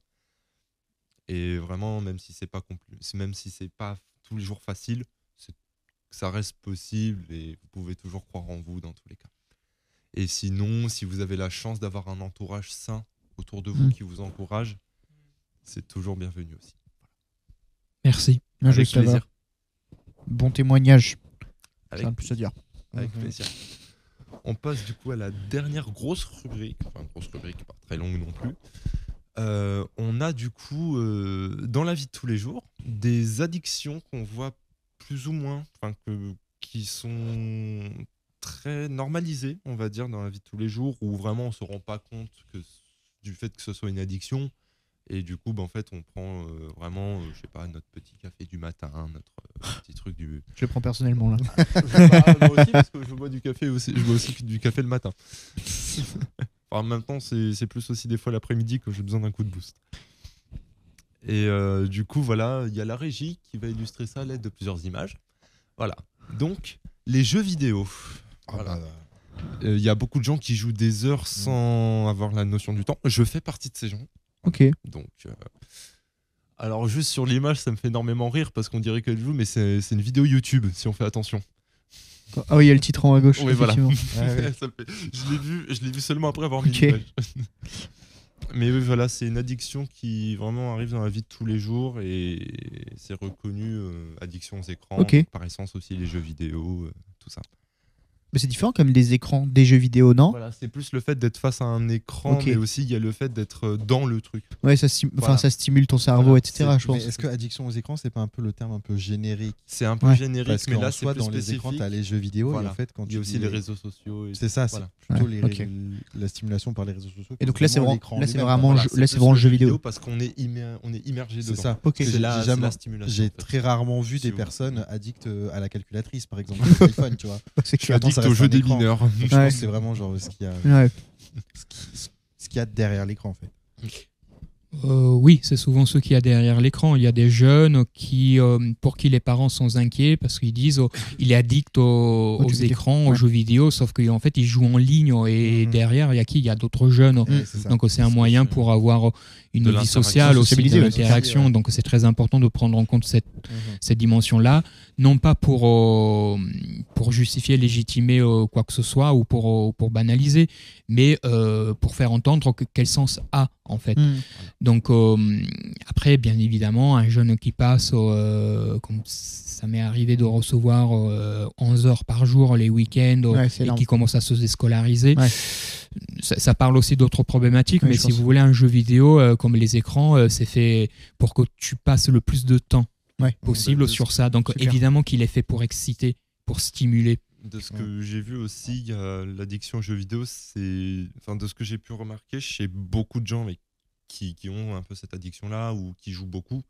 Et vraiment, même si c'est pas tous les jours facile, ça reste possible et vous pouvez toujours croire en vous dans tous les cas. Et sinon, si vous avez la chance d'avoir un entourage sain autour de vous qui vous encourage, c'est toujours bienvenu aussi. Merci. Avec plaisir. Bon témoignage. Avec plus à dire. Avec plaisir. On passe du coup à la dernière grosse rubrique, pas très longue non plus. On a du coup, dans la vie de tous les jours, des addictions qu'on voit plus ou moins, qui sont très normalisées, on va dire, dans la vie de tous les jours, où vraiment on ne se rend pas compte du fait que ce soit une addiction. Et du coup, en fait, on prend vraiment, je sais pas, notre petit café du matin, notre petit truc du... Je le prends personnellement, là. Moi aussi, parce que je bois du café aussi. Je bois aussi du café le matin. En même temps, c'est plus aussi des fois l'après-midi que j'ai besoin d'un coup de boost. Et du coup, voilà, il y a la régie qui va illustrer ça à l'aide de plusieurs images. Voilà. Donc, les jeux vidéo. Voilà. Il y a beaucoup de gens qui jouent des heures sans avoir la notion du temps. Je fais partie de ces gens. Ok. Donc, alors juste sur l'image, ça me fait énormément rire parce qu'on dirait qu'elle joue, mais c'est une vidéo YouTube si on fait attention. Ah oui, il y a le titre en haut à gauche. Oui, voilà. Ouais. Je l'ai vu seulement après avoir mis l'image. Mais oui, voilà, c'est une addiction qui vraiment arrive dans la vie de tous les jours et c'est reconnu addiction aux écrans, Ok. par essence aussi les jeux vidéo, tout ça. Mais c'est différent comme des écrans, des jeux vidéo, non? Voilà, c'est plus le fait d'être face à un écran, Ok. mais aussi il y a le fait d'être dans le truc. Ouais, ça stimule ton cerveau, Voilà, etc. Je pense. Mais est-ce que addiction aux écrans, c'est pas un peu le terme un peu générique? C'est un peu Ouais. générique, Parce mais qu'en là c'est soi, plus dans les spécifique. écrans, t'as les jeux vidéo Voilà. et en fait, quand Il y a aussi les réseaux sociaux. C'est ça, Voilà. c'est plutôt Ouais, ok. la stimulation par les réseaux sociaux. Et donc là, c'est vraiment vraiment, l'écran lui-même, vraiment, quoi. là, Voilà, c'est vraiment plus jeu vidéo. parce qu'on est immergé C'est dedans. ça. Ok. J'ai C'est la jamais- stimulation. J'ai en fait. très rarement vu Si des vous- personnes addictes à la calculatrice, par exemple, sur iPhone, tu vois. C'est Je suis clair. Attends, addict ça au reste jeu un des écran. mineurs. Donc, je Ouais. pense que c'est vraiment genre ce qu'il y a Ouais. derrière l'écran, en fait. Oui, c'est souvent ceux qu'il y a derrière l'écran. Il y a des jeunes pour qui les parents sont inquiets parce qu'ils disent il est addict aux écrans, aux jeux vidéo, sauf qu'en fait, il joue en ligne et derrière, il y a qui? Il y a d'autres jeunes. Donc, c'est un moyen pour avoir une vie sociale aussi, de l'interaction. Donc, c'est très important de prendre en compte cette dimension-là. Non pas pour justifier, légitimer quoi que ce soit ou pour banaliser, mais pour faire entendre quel sens a, en fait. Donc, après, bien évidemment, un jeune qui passe, comme ça m'est arrivé de recevoir 11 heures par jour les week-ends et qui commence à se déscolariser, ça parle aussi d'autres problématiques, mais si vous voulez, un jeu vidéo, comme les écrans, c'est fait pour que tu passes le plus de temps possible sur ça. Donc, évidemment qu'il est fait pour exciter, pour stimuler. De ce que j'ai vu aussi, l'addiction aux jeux vidéo, de ce que j'ai pu remarquer chez beaucoup de gens qui ont un peu cette addiction-là ou qui jouent beaucoup,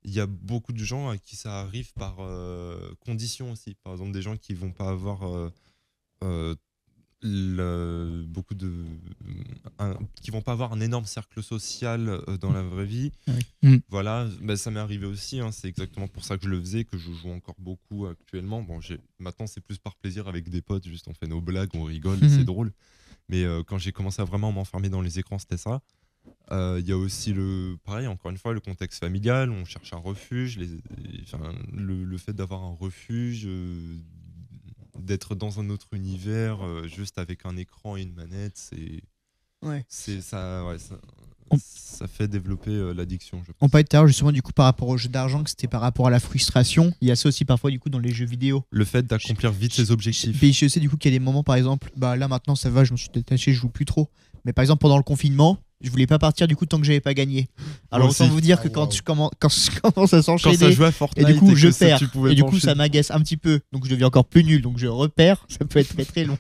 il y a beaucoup de gens à qui ça arrive par condition aussi. Par exemple, des gens qui vont pas avoir qui vont pas avoir un énorme cercle social dans la vraie vie. Voilà, ça m'est arrivé aussi, c'est exactement pour ça que je le faisais, que je joue encore beaucoup actuellement. Bon, maintenant c'est plus par plaisir avec des potes, juste on fait nos blagues, on rigole, c'est drôle. Mais quand j'ai commencé à vraiment m'enfermer dans les écrans, c'était ça. Il y a aussi pareil, encore une fois, le contexte familial, on cherche un refuge, le fait d'avoir un refuge, d'être dans un autre univers, juste avec un écran et une manette, ça fait développer l'addiction, je pense. On parlait tout à l'heure justement du coup par rapport au jeu d'argent, que c'était par rapport à la frustration. Il y a ça aussi parfois du coup dans les jeux vidéo. Le fait d'accomplir vite ses objectifs. Je sais du coup qu'il y a des moments, par exemple, là maintenant ça va, je me suis détaché, je joue plus trop. Mais par exemple pendant le confinement, je voulais pas partir du coup tant que j'avais pas gagné. Alors autant vous dire que quand je commence à s'enchaîner, quand ça joue à Fortnite, et du coup je perds, et du coup pencher. ça m'agace un petit peu, donc je deviens encore plus nul, donc je repère, ça peut être très très long.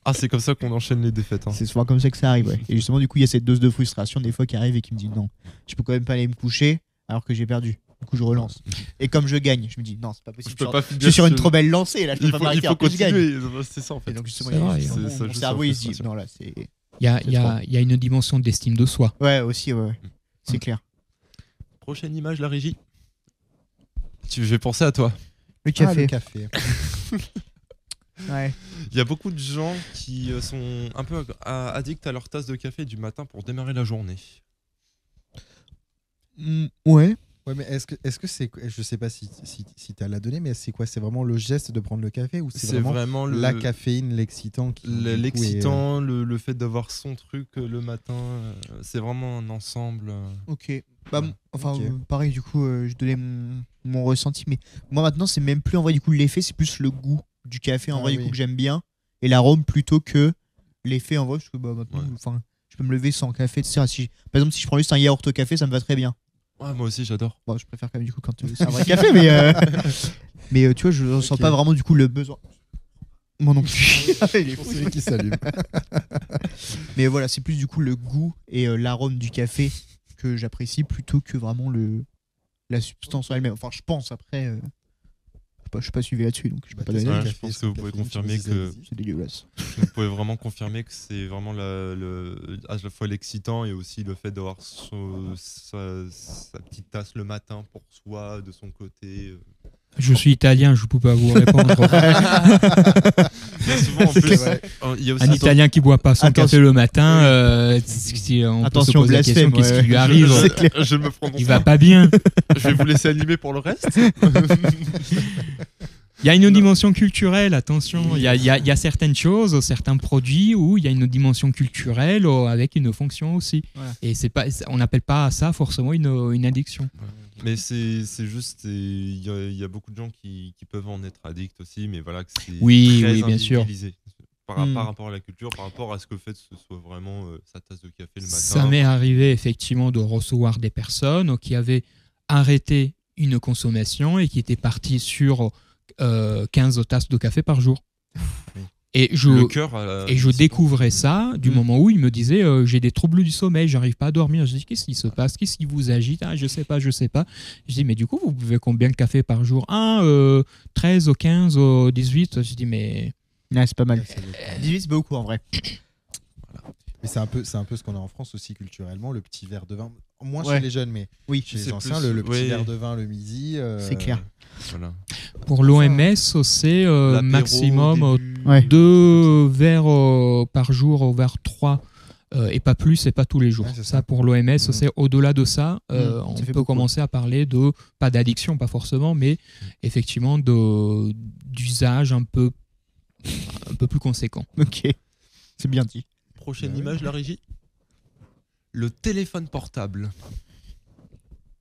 Ah, c'est comme ça qu'on enchaîne les défaites. C'est souvent comme ça que ça arrive, ouais. Et justement du coup il y a cette dose de frustration des fois qui arrive et qui me dit non, je peux quand même pas aller me coucher alors que j'ai perdu. Du coup je relance. Et comme je gagne, je me dis non, c'est pas possible. Je suis sur une trop belle lancée là, je peux pas m'arrêter alors que je gagne. C'est ça en fait. Et donc justement mon cerveau il se dit non là c'est... Il y a une dimension d'estime de soi. Ouais, aussi, ouais. C'est clair. Prochaine image, la régie. Je vais penser à toi. Le café. Le café. Ouais. Il y a beaucoup de gens qui sont un peu addicts à leur tasse de café du matin pour démarrer la journée. Ouais. Ouais, mais est-ce que c'est, je sais pas si tu as la donnée, mais c'est quoi? C'est vraiment le geste de prendre le café ou c'est vraiment la caféine, l'excitant l'excitant, le fait d'avoir son truc le matin, c'est vraiment un ensemble. Ok. Pareil, du coup, je donnais mon ressenti, mais moi maintenant, c'est même plus en vrai, du coup, l'effet, c'est plus le goût du café en vrai, du coup, que j'aime bien, et l'arôme plutôt que l'effet en vrai, parce que maintenant, je peux me lever sans café, etc. Par exemple, si je prends juste un yaourt au café, ça me va très bien. Ouais, moi aussi j'adore. Bon, je préfère quand même du coup quand c'est un vrai café, mais tu vois, je ressens pas vraiment du coup le besoin. Moi non plus. Il est fou celui qui s'allume. Mais voilà, c'est plus du coup le goût et l'arôme du café que j'apprécie plutôt que vraiment la substance en elle-même. Enfin, je pense après. Je suis pas suivi là-dessus, donc je peux pas donner. Je pense que vous pouvez confirmer que c'est dégueulasse. Vous pouvez vraiment confirmer que c'est vraiment à la fois l'excitant et aussi le fait d'avoir sa petite tasse le matin pour soi, de son côté. Je suis italien, je ne peux pas vous répondre. Souvent, en plus, il y a aussi un Italien qui ne boit pas son café le matin, on attention peut se poser la question, qu'est-ce qui lui arrive? Je me prononce. Il va pas bien. Je vais vous laisser animer pour le reste. Il y a une dimension culturelle, attention. Il y a certaines choses, certains produits où il y a une dimension culturelle avec une fonction aussi. Voilà. Et on n'appelle pas ça forcément une addiction. Mais c'est juste, il y a beaucoup de gens qui peuvent en être addicts aussi, mais voilà que c'est très bien sûr. Par rapport à la culture, par rapport à ce que fait ce soit vraiment sa tasse de café le matin. Ça m'est arrivé effectivement de recevoir des personnes qui avaient arrêté une consommation et qui étaient parties sur 15 tasses de café par jour. Oui. Et je découvrais ça du moment où il me disait j'ai des troubles du sommeil, j'arrive pas à dormir. Je dis qu'est-ce qui se passe, qu'est-ce qui vous agite? Je sais pas. Je dis mais du coup vous buvez combien de café par jour? 13, 15, 18. Je dis mais c'est pas mal. 18 c'est beaucoup en vrai. Voilà. Mais c'est un peu ce qu'on a en France aussi culturellement, le petit verre de vin. Moins Ouais. chez les jeunes, mais Oui, chez les c'est anciens, plus- le petit oui. verre de vin le midi. c'est clair. Voilà. Pour l'OMS, c'est L'apéro maximum au début, Ouais. 2 verres par jour, voire 3. Et pas plus, et pas tous les jours. Ouais, c'est ça, ça. pour l'OMS, c'est au-delà de ça, Ça on fait peut beaucoup. commencer à parler de, pas d'addiction, pas forcément, mais effectivement d'usage un peu plus conséquent. Ok, c'est bien dit. Prochaine Ouais. image, la régie. Le téléphone portable.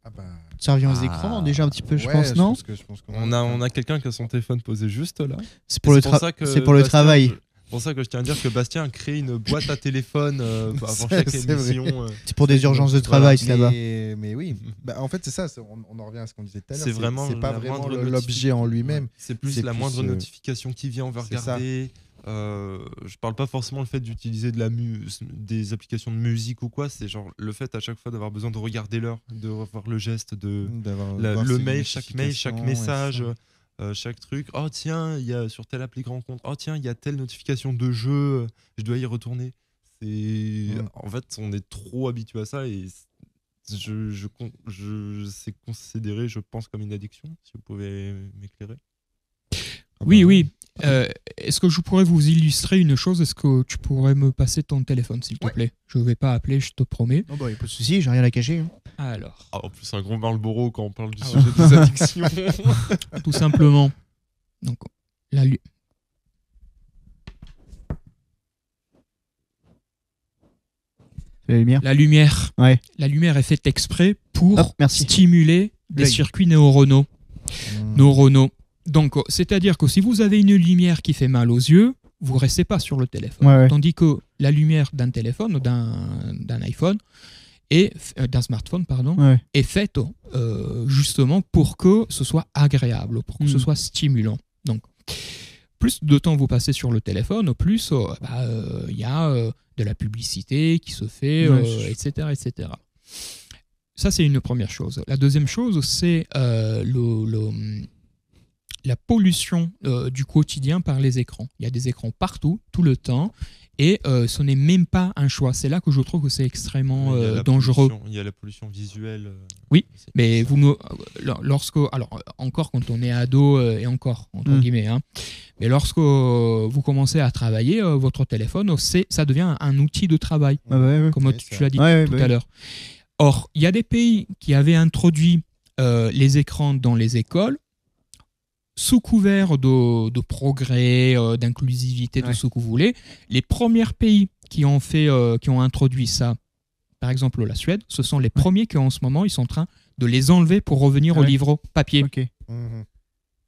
Ah bah, Ça revient aux Ah. écrans déjà un petit peu, je ouais, pense, non je pense qu'on On a quelqu'un qui a son téléphone posé juste là. C'est pour le travail. C'est pour ça que je tiens à dire que Bastien a créé une boîte à téléphone avant C'est- chaque c'est émission. C'est pour des urgences de Voilà. travail, c'est là-bas. Mais oui, bah, en fait c'est ça, on en revient à ce qu'on disait tout à l'heure. C'est vraiment c'est pas la vraiment moindre l'objet en lui-même. C'est plus C'est la plus, moindre notification qui vient, on va c'est ça. regarder. Je parle pas forcément le fait d'utiliser des applications de musique ou quoi, c'est genre le fait à chaque fois d'avoir besoin de regarder l'heure, de revoir le geste, de Voir le ses mail, chaque notifications, message, et chaque truc. Oh tiens, il y a sur telle appli rencontre. Oh tiens, il y a telle notification de jeu, je dois y retourner. En fait, on est trop habitué à ça et c'est considéré, je pense, comme une addiction. Si vous pouvez m'éclairer. Oui. Est-ce que je pourrais vous illustrer une chose? Est-ce que tu pourrais me passer ton téléphone, s'il te plaît? Je vais pas appeler, je te promets. Non, bah, y a pas de souci, j'ai rien à cacher. hein. Alors, En plus, un gros Marlboro quand on parle du Ah sujet des addictions. tout simplement. Donc, la, lu- La lumière. la lumière. Ouais. La lumière est faite exprès pour Hop, merci. stimuler des L'œil. circuits neuronaux. Donc, c'est-à-dire que si vous avez une lumière qui fait mal aux yeux, vous restez pas sur le téléphone. Ouais. Tandis que la lumière d'un téléphone, d'un iPhone, d'un smartphone, pardon, Ouais. est faite justement pour que ce soit agréable, pour que ce Mm. soit stimulant. Donc, plus de temps vous passez sur le téléphone, plus il y a de la publicité qui se fait, Ouais. etc., etc. Ça, c'est une première chose. La deuxième chose, c'est la pollution du quotidien par les écrans. Il y a des écrans partout, tout le temps, et ce n'est même pas un choix. C'est là que je trouve que c'est extrêmement Il y a la dangereux. pollution- Il y a la pollution visuelle. Oui, aussi. Mais encore quand on est ado, et encore, entre guillemets, hein, mais lorsque vous commencez à travailler, votre téléphone, ça devient un outil de travail, Ouais. comme Oui, tu c'est l'as dit vrai. tout Ouais, à ouais. l'heure. Or, il y a des pays qui avaient introduit les écrans dans les écoles, sous couvert de progrès, d'inclusivité, de Ouais. ce que vous voulez. Les premiers pays qui ont introduit ça, par exemple la Suède, ce sont les premiers qui en ce moment ils sont en train de les enlever pour revenir au Ouais. livre papier. Ok.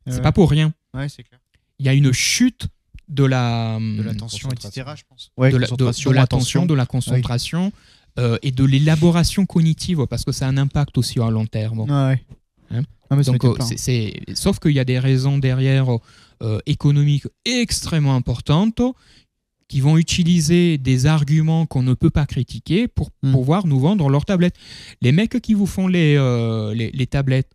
C'est pas pour rien. Ouais, c'est clair. Il y a une chute de la De l'attention, etc. Je pense. Ouais, de l'attention, de la concentration et de l'élaboration cognitive parce que ça a un impact aussi à long terme. Ouais. Hein. Ah, mais ça Donc, m'étonne pas. sauf qu'il y a des raisons derrière économiques extrêmement importantes qui vont utiliser des arguments qu'on ne peut pas critiquer pour pouvoir nous vendre leurs tablettes. Les mecs qui vous font les tablettes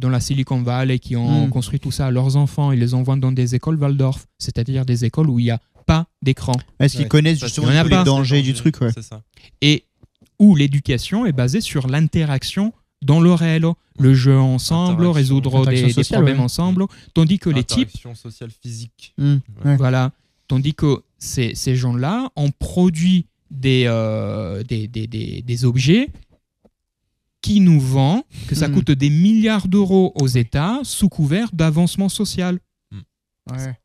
dans la Silicon Valley, qui ont construit tout ça, leurs enfants, ils les envoient dans des écoles Waldorf, c'est-à-dire des écoles où il n'y a pas d'écran. Est-ce qu'ils Ouais. connaissent Parce justement qu'il y en a tous pas. les dangers du truc, ouais. C'est ça. Et où l'éducation est basée sur l'interaction dans le réel, le jeu ensemble, Interaction. résoudre Interaction des sociale, problèmes ouais. ensemble, tandis que les types, Interaction sociale physique. Ouais. voilà, tandis que ces gens-là ont produit des objets qui nous vendent, que ça coûte des milliards d'euros aux États sous couvert d'avancement social. Ouais.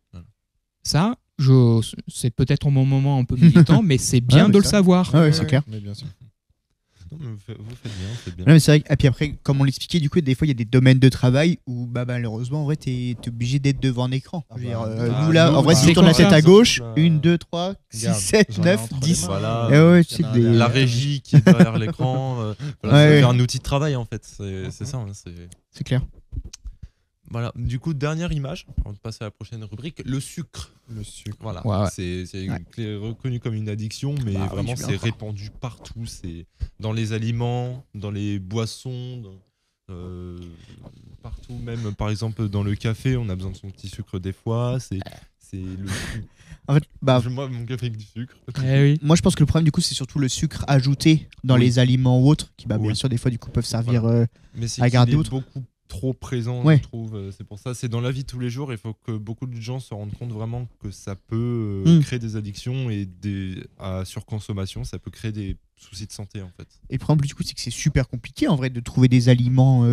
Ça, c'est peut-être mon moment un peu militant, mais c'est bien Ouais, de mais le ça- savoir. Ouais, c'est clair. Mais bien sûr. Non, mais vous faites bien, vous faites bien. Non, mais c'est vrai. Et puis après, comme on l'expliquait, du coup, des fois, il y a des domaines de travail où, malheureusement, en vrai, t'es obligé d'être devant un écran. Je veux dire, nous, là, en vrai, si c'est tu tournes la comme tête ça. à gauche, Bah, 1, 2, 3, 6, regarde, 7, j'en ai 9, entre les 10. mains. Voilà. Et ouais, Il y c'est en a des- derrière. La régie qui est derrière l'écran, voilà, Ouais. c'est un outil de travail en fait. C'est ça. Hein, C'est clair. voilà. Du coup, dernière image, avant de passer à la prochaine rubrique, le sucre. Le sucre. Voilà. Ouais. C'est Ouais. reconnu comme une addiction, mais Bah oui, vraiment je suis bien c'est répandu partout. C'est dans les aliments, dans les boissons, partout. Même par exemple dans le café, on a besoin de son petit sucre des fois. c'est le sucre. En fait, Moi, mon café avec du sucre. Oui. moi je pense que le problème du coup c'est surtout le sucre ajouté dans les aliments ou autres qui bien Oui. sûr des fois du coup peuvent servir Mais c'est à garder qu'il est autre. beaucoup trop présent, Ouais. je trouve. C'est pour ça, c'est dans la vie de tous les jours. Il faut que beaucoup de gens se rendent compte vraiment que ça peut créer des addictions et à surconsommation, ça peut créer des soucis de santé en fait. Et le problème du coup c'est que c'est super compliqué en vrai de trouver des aliments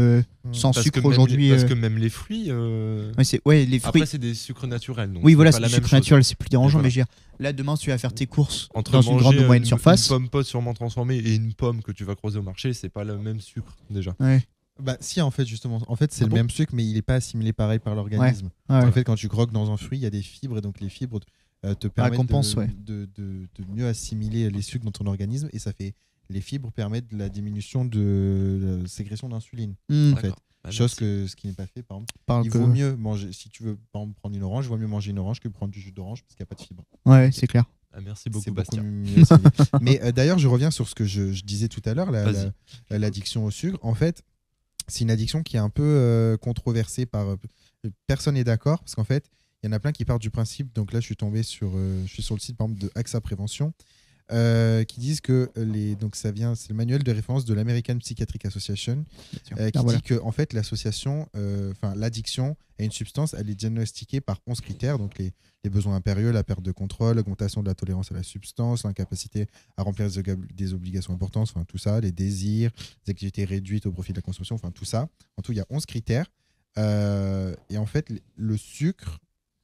sans Parce sucre que même aujourd'hui. parce que même les fruits. Les fruits. Après, c'est des sucres naturels. Donc Oui, voilà, pas c'est la du même sucre chose. naturel, c'est plus dérangeant, voilà. mais je veux dire, là, demain, tu vas faire tes courses Entre dans une grande ou manger moyenne surface. Une pomme pote sûrement transformée et une pomme que tu vas croiser au marché, c'est pas le même sucre déjà. Ouais. Bah si, en fait, justement. En fait, c'est Ah le bon même sucre, mais il n'est pas assimilé pareil par l'organisme. Ouais. En fait, quand tu croques dans un fruit, il y a des fibres, et donc les fibres te permettent compense, de mieux assimiler les sucres dans ton organisme, et ça fait... Les fibres permettent la diminution de la sécrétion d'insuline, en fait. Chose que ce qui n'est pas fait, par exemple. Il vaut mieux manger, si tu veux par exemple, prendre une orange, il vaut mieux manger une orange que prendre du jus d'orange parce qu'il n'y a pas de fibres. Ouais, c'est clair. Merci beaucoup, C'est Bastien. mieux assimilé. Mais d'ailleurs, je reviens sur ce que je disais tout à l'heure, l'addiction au sucre. En fait, c'est une addiction qui est un peu controversée par... Personne n'est d'accord parce qu'en fait, il y en a plein qui partent du principe. Donc là, je suis sur le site par exemple de AXA Prévention. Qui disent que c'est le manuel de référence de l'American Psychiatric Association dit que en fait l'addiction à une substance elle est diagnostiquée par 11 critères, donc les besoins impérieux, la perte de contrôle, l'augmentation de la tolérance à la substance, l'incapacité à remplir des obligations importantes, enfin tout ça, les désirs, les activités réduites au profit de la consommation, enfin tout ça. En tout, il y a 11 critères et en fait le sucre,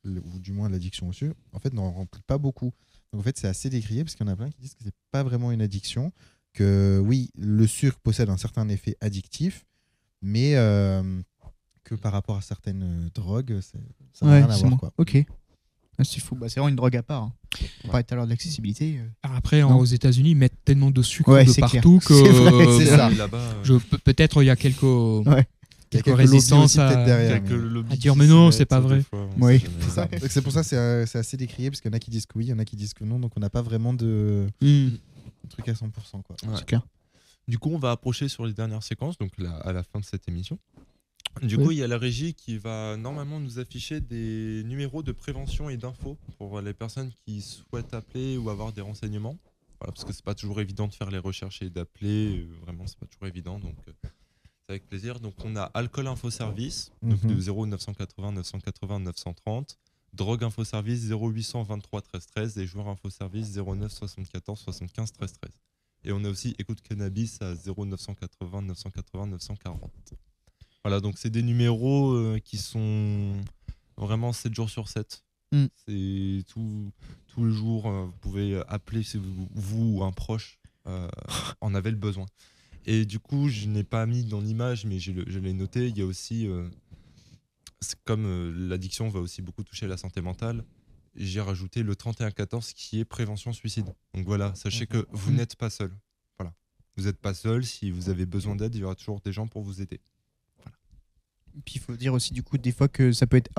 ou du moins l'addiction au sucre, en fait n'en remplit pas beaucoup. Donc en fait, c'est assez décrié parce qu'il y en a plein qui disent que c'est pas vraiment une addiction, que oui, le sucre possède un certain effet addictif, mais que par rapport à certaines drogues, ça n'a rien à voir. Quoi. Ok. C'est fou. C'est vraiment une drogue à part. Hein. On parlait tout à l'heure de l'accessibilité. Après, aux États-Unis, ils mettent tellement de sucre c'est partout clair. que C'est vrai, c'est ça. Peut-être il y a quelques... Quelques résistances derrière, à dire mais non, c'est pas vrai. Oui. C'est pour ça que c'est assez décrié parce qu'il y en a qui disent que oui, il y en a qui disent que non, donc on n'a pas vraiment de truc à 100%. Quoi. Ouais. C'est clair. Du coup, on va approcher sur les dernières séquences, donc à la fin de cette émission. Du coup, il y a la régie qui va normalement nous afficher des numéros de prévention et d'infos pour les personnes qui souhaitent appeler ou avoir des renseignements. Voilà, parce que c'est pas toujours évident de faire les recherches et d'appeler. Vraiment, c'est pas toujours évident. Donc, avec plaisir. Donc, on a Alcool Info Service, donc de 0 980 980 930. Drogue Info Service 0800 23 13 13 et Joueur Info Service 09 74 75 13 13. Et on a aussi Écoute Cannabis à 0 980 980 940. Voilà, donc c'est des numéros qui sont vraiment 7 jours sur 7. C'est tous les jours, vous pouvez appeler si vous ou un proche en avez le besoin. Et du coup, je n'ai pas mis dans l'image, mais je l'ai noté, il y a aussi, comme l'addiction va aussi beaucoup toucher la santé mentale, j'ai rajouté le 3114 qui est prévention suicide. Donc voilà, sachez que vous n'êtes pas seul. Voilà. Vous n'êtes pas seul, si vous avez besoin d'aide, il y aura toujours des gens pour vous aider. Voilà. Puis il faut dire aussi du coup des fois que ça peut être...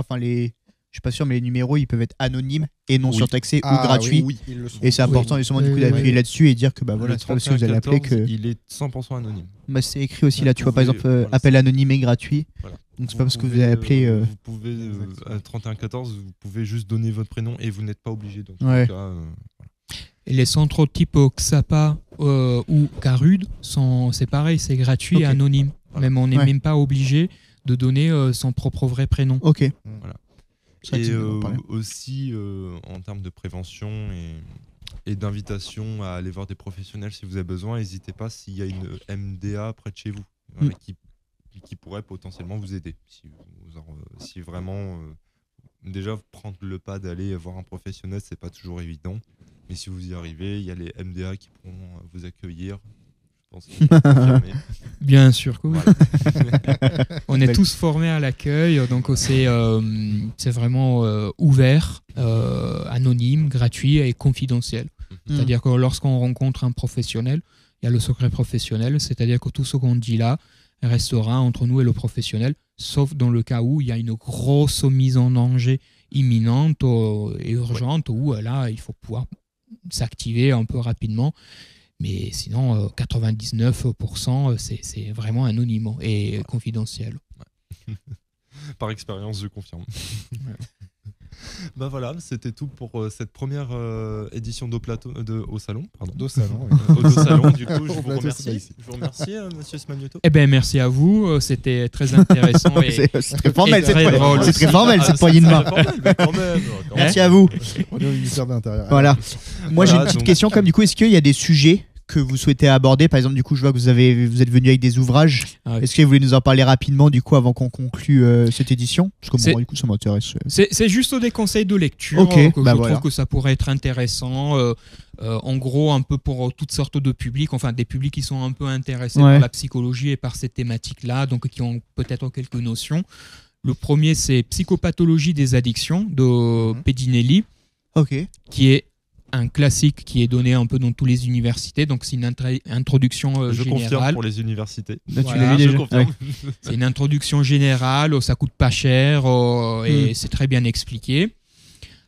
Je suis pas sûr, mais les numéros, ils peuvent être anonymes et non surtaxés ou gratuits. Oui, et c'est important justement du coup d'appuyer là-dessus et dire que voilà, c'est pas parce que vous allez appeler que... Il est 100% anonyme. C'est écrit aussi là, tu vois par exemple appel anonyme et gratuit. Voilà. Donc c'est pas parce que vous allez appeler... Vous pouvez, à 3114, vous pouvez juste donner votre prénom et vous n'êtes pas obligé. Donc, Et les centres type XAPA ou CARUD, c'est pareil, c'est gratuit et anonyme. Voilà. Même on n'est même pas obligé de donner son propre vrai prénom. Ok. Voilà. Et aussi en termes de prévention et d'invitation à aller voir des professionnels si vous avez besoin, n'hésitez pas s'il y a une MDA près de chez vous qui pourrait potentiellement vous aider. Si vraiment, déjà prendre le pas d'aller voir un professionnel, c'est pas toujours évident, mais si vous y arrivez, il y a les MDA qui pourront vous accueillir. Bien sûr que oui. Voilà. On est tous formés à l'accueil, donc c'est vraiment ouvert, anonyme, gratuit et confidentiel. C'est-à-dire que lorsqu'on rencontre un professionnel, il y a le secret professionnel, c'est-à-dire que tout ce qu'on dit là restera entre nous et le professionnel, sauf dans le cas où il y a une grosse mise en danger imminente et urgente, où là, il faut pouvoir s'activer un peu rapidement. Mais sinon, 99%, c'est vraiment anonyme et confidentiel. Ouais. Par expérience, je confirme. Bah voilà, c'était tout pour cette première édition au salon. Pardon. Au salon. Au salon, du coup, je Au vous plateau, remercie. c'est pas ici. Je vous remercie, monsieur Smagnoto. Eh ben merci à vous, c'était très intéressant. C'est très formel, très drôle. c'est très formel cette poignée de main. Quand même. Merci à vous. On est au ministère de l'Intérieur. Voilà. Moi j'ai une Voilà, petite donc- question comme du coup, est-ce qu'il y a des sujets que vous souhaitez aborder? Par exemple, du coup, je vois que vous êtes venu avec des ouvrages. Ah oui. Est-ce que vous voulez nous en parler rapidement du coup avant qu'on conclue cette édition? Parce que C'est- moi, du coup, ça m'intéresse. C'est juste des conseils de lecture Ok, que bah je voilà. trouve que ça pourrait être intéressant. En gros, un peu pour toutes sortes de publics, enfin des publics qui sont un peu intéressés Ouais. par la psychologie et par ces thématiques-là, donc qui ont peut-être quelques notions. Le premier, c'est Psychopathologie des addictions de Pedinelli, Ok. qui est un classique qui est donné un peu dans toutes les universités. Donc c'est une introduction Je confirme générale. pour les universités. Là, tu Voilà, l'as lu Je déjà. confirme. Ouais. C'est une introduction générale, ça coûte pas cher et c'est très bien expliqué.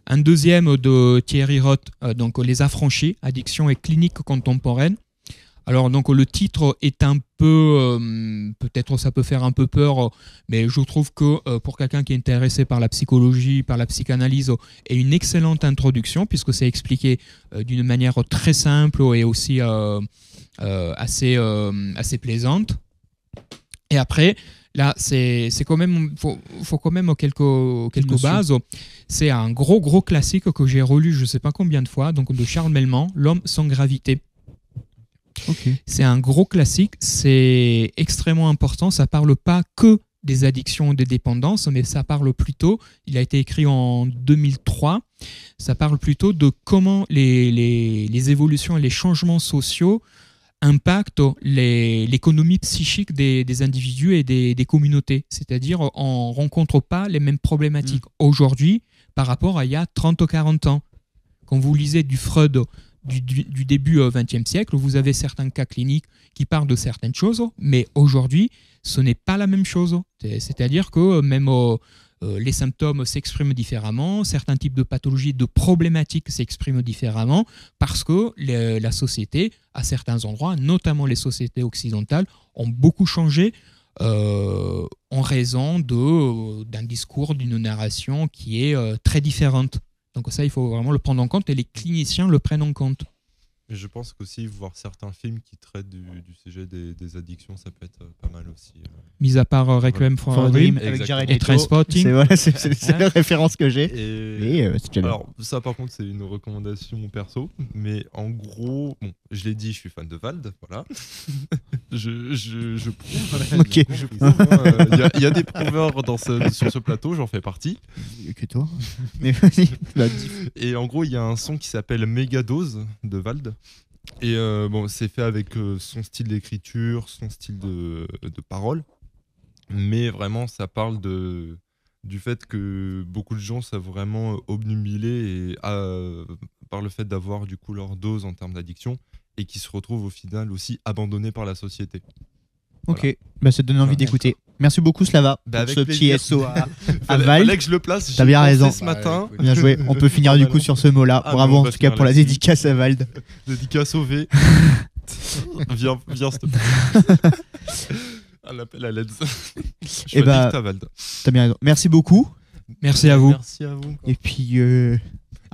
Un deuxième de Thierry Roth, donc Les Affranchis, addiction et clinique contemporaine. Alors donc le titre est un peu, peut-être ça peut faire un peu peur, mais je trouve que pour quelqu'un qui est intéressé par la psychologie, par la psychanalyse, est une excellente introduction puisque c'est expliqué d'une manière très simple et aussi assez plaisante. Et après, là, c'est quand même, faut quand même quelques Notion. bases. C'est un gros classique que j'ai relu, je sais pas combien de fois, donc de Charles Melman, L'homme sans gravité. Ok. C'est un gros classique, c'est extrêmement important. Ça parle pas que des addictions et des dépendances, mais ça parle plutôt, il a été écrit en 2003, ça parle plutôt de comment les évolutions et les changements sociaux impactent l'économie psychique des individus et des communautés. C'est-à-dire, on ne rencontre pas les mêmes problématiques aujourd'hui par rapport à il y a 30 ou 40 ans. Quand vous lisez du Freud du début XXe siècle, vous avez certains cas cliniques qui parlent de certaines choses, mais aujourd'hui, ce n'est pas la même chose. C'est-à-dire que même les symptômes s'expriment différemment, certains types de pathologies, de problématiques s'expriment différemment, parce que la société, à certains endroits, notamment les sociétés occidentales, ont beaucoup changé en raison d'un discours, d'une narration qui est très différente. Donc ça, il faut vraiment le prendre en compte et les cliniciens le prennent en compte. Mais je pense qu'aussi voir certains films qui traitent du sujet des addictions, ça peut être pas mal aussi. Mis à part Requiem for a Dream avec Exactement. Jared et Leto. Trainspotting. C'est la référence que j'ai. Et Et c'est déjà bien. alors ça par contre c'est une recommandation perso, mais en gros, bon, je l'ai dit, je suis fan de Vald, voilà. je prouve. Ok. Je prouve, hein, il y a des prouveurs sur ce plateau, j'en fais partie. Que toi. Mais vas-y. Bah, dis. Et en gros, il y a un son qui s'appelle Megadose de Vald. Et bon, c'est fait avec son style d'écriture, son style de parole. Mais vraiment, ça parle du fait que beaucoup de gens sont vraiment obnubilés par le fait d'avoir du coup leur dose en termes d'addiction et qui se retrouvent au final aussi abandonnés par la société. Ok. Bah, ça te donne envie Voilà. d'écouter. Merci beaucoup, Slava, Bah, pour avec ce plaisir. petit SO à Fallait Val. que je le place. T'as j'y bien pensais raison. Ce matin. Ouais, Bien joué. On peut finir du coup sur ce mot-là. Ah, Bravo mais on en va tout cas finir pour la là-dessus. dédicace à Vald. Dédicace au V. viens, s'il te plaît. Un appel à l'aide. Je suis Eh bah, addict à Vald. T'as bien raison. Merci beaucoup. Merci à vous. Merci à vous. Et puis.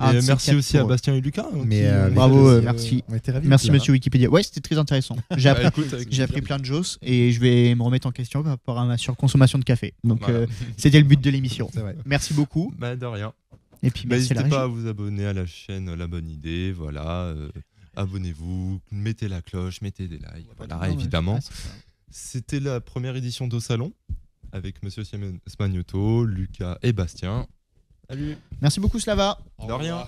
Et merci aussi à Bastien et Lucas. Mais Bravo, avec merci. on était ravis Merci d'être là. monsieur Wikipédia. Ouais, c'était très intéressant. J'ai appris, Bah, écoute, avec j'ai appris plaisir. plein de choses et je vais me remettre en question par rapport à ma surconsommation de café. Donc Voilà. c'était le but de l'émission. C'est vrai. Merci beaucoup. Bah, de rien. Et puis Bah, merci à la n'hésitez pas à régie. vous abonner à la chaîne La Bonne Idée. Voilà. Abonnez-vous, mettez la cloche, mettez des likes. Voilà, évidemment. Ouais, c'est ça. C'était la première édition d'Au Salon avec Monsieur Smagnoto, Lucas et Bastien. Salut. Merci beaucoup Slava. De rien.